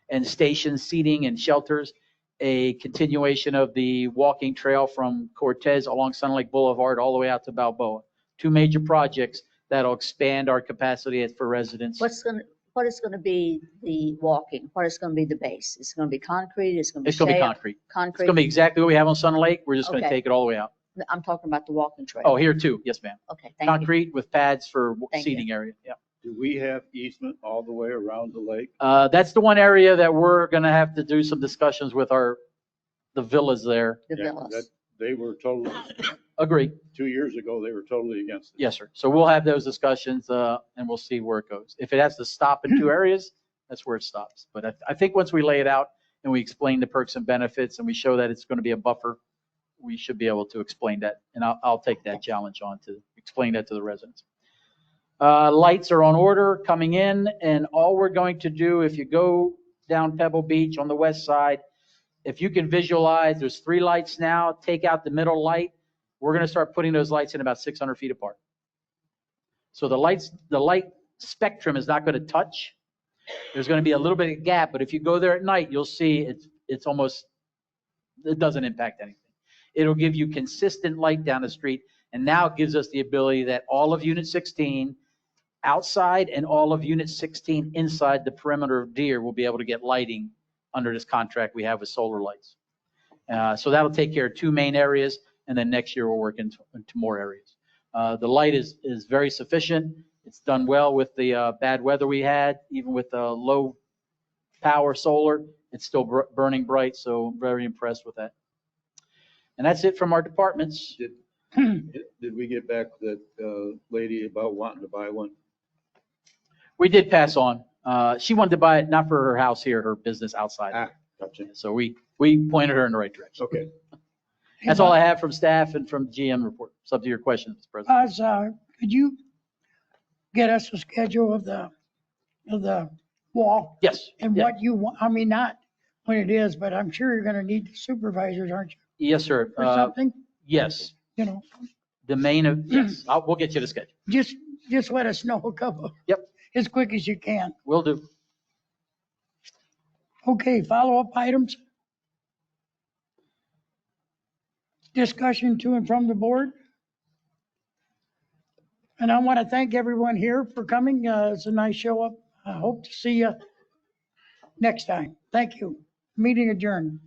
and stations, seating, and shelters. A continuation of the walking trail from Cortez along Sun Lake Boulevard all the way out to Balboa. Two major projects that'll expand our capacity for residents. What is going to be the walking? What is going to be the base? It's going to be concrete? It's going to be It's going to be shale? concrete. Concrete? It's going to be exactly what we have on Sun Lake. We're just going to Okay. take it all the way out. I'm talking about the walking trail. Oh, here too. Yes, ma'am. Okay, thank you. Concrete with pads for Thank you. seating area. Yeah. Do we have easement all the way around the lake? That's the one area that we're going to have to do some discussions with the villas there. The Yeah, villas. that- They were totally, Agree. 2 years ago, they were totally against it. Yes, sir. So we'll have those discussions and we'll see where it goes. If it has to stop in two areas, that's where it stops. But I think once we lay it out and we explain the perks and benefits and we show that it's going to be a buffer, we should be able to explain that. And I'll take that challenge on to explain that to the residents. Lights are on order coming in, and all we're going to do, if you go down Pebble Beach on the west side, if you can visualize, there's 3 lights now. Take out the middle light. We're going to start putting those lights in about 600 feet apart. So the light spectrum is not going to touch. There's going to be a little bit of gap, but if you go there at night, you'll see it's almost, it doesn't impact anything. It'll give you consistent light down the street, and now it gives us the ability that all of Unit 16 outside and all of Unit 16 inside the perimeter of Deer will be able to get lighting under this contract we have with solar lights. So that'll take care of 2 main areas, and then next year we'll work into more areas. The light is very sufficient. It's done well with the bad weather we had, even with the low power solar. It's still burning bright, so I'm very impressed with that. And that's it from our departments. Did we get back that lady about wanting to buy one? We did pass on. She wanted to buy it not for her house here, her business outside. Gotcha. So we pointed her in the right direction. Okay. That's all I have from staff and from GM report. It's up to your questions, Mr. President. Could you get us a schedule of the wall? Yes. And Yeah. what you want, I mean, not when it is, but I'm sure you're gonna need the supervisors, aren't you, Yes, sir. or something? Yes. You know, The main of, yes, we'll get you the schedule. just let us know a couple. Yep. As quick as you can. Will do. Okay, follow-up items? Discussion to and from the board? And I want to thank everyone here for coming. It's a nice show up. I hope to see you next time. Thank you. Meeting adjourned.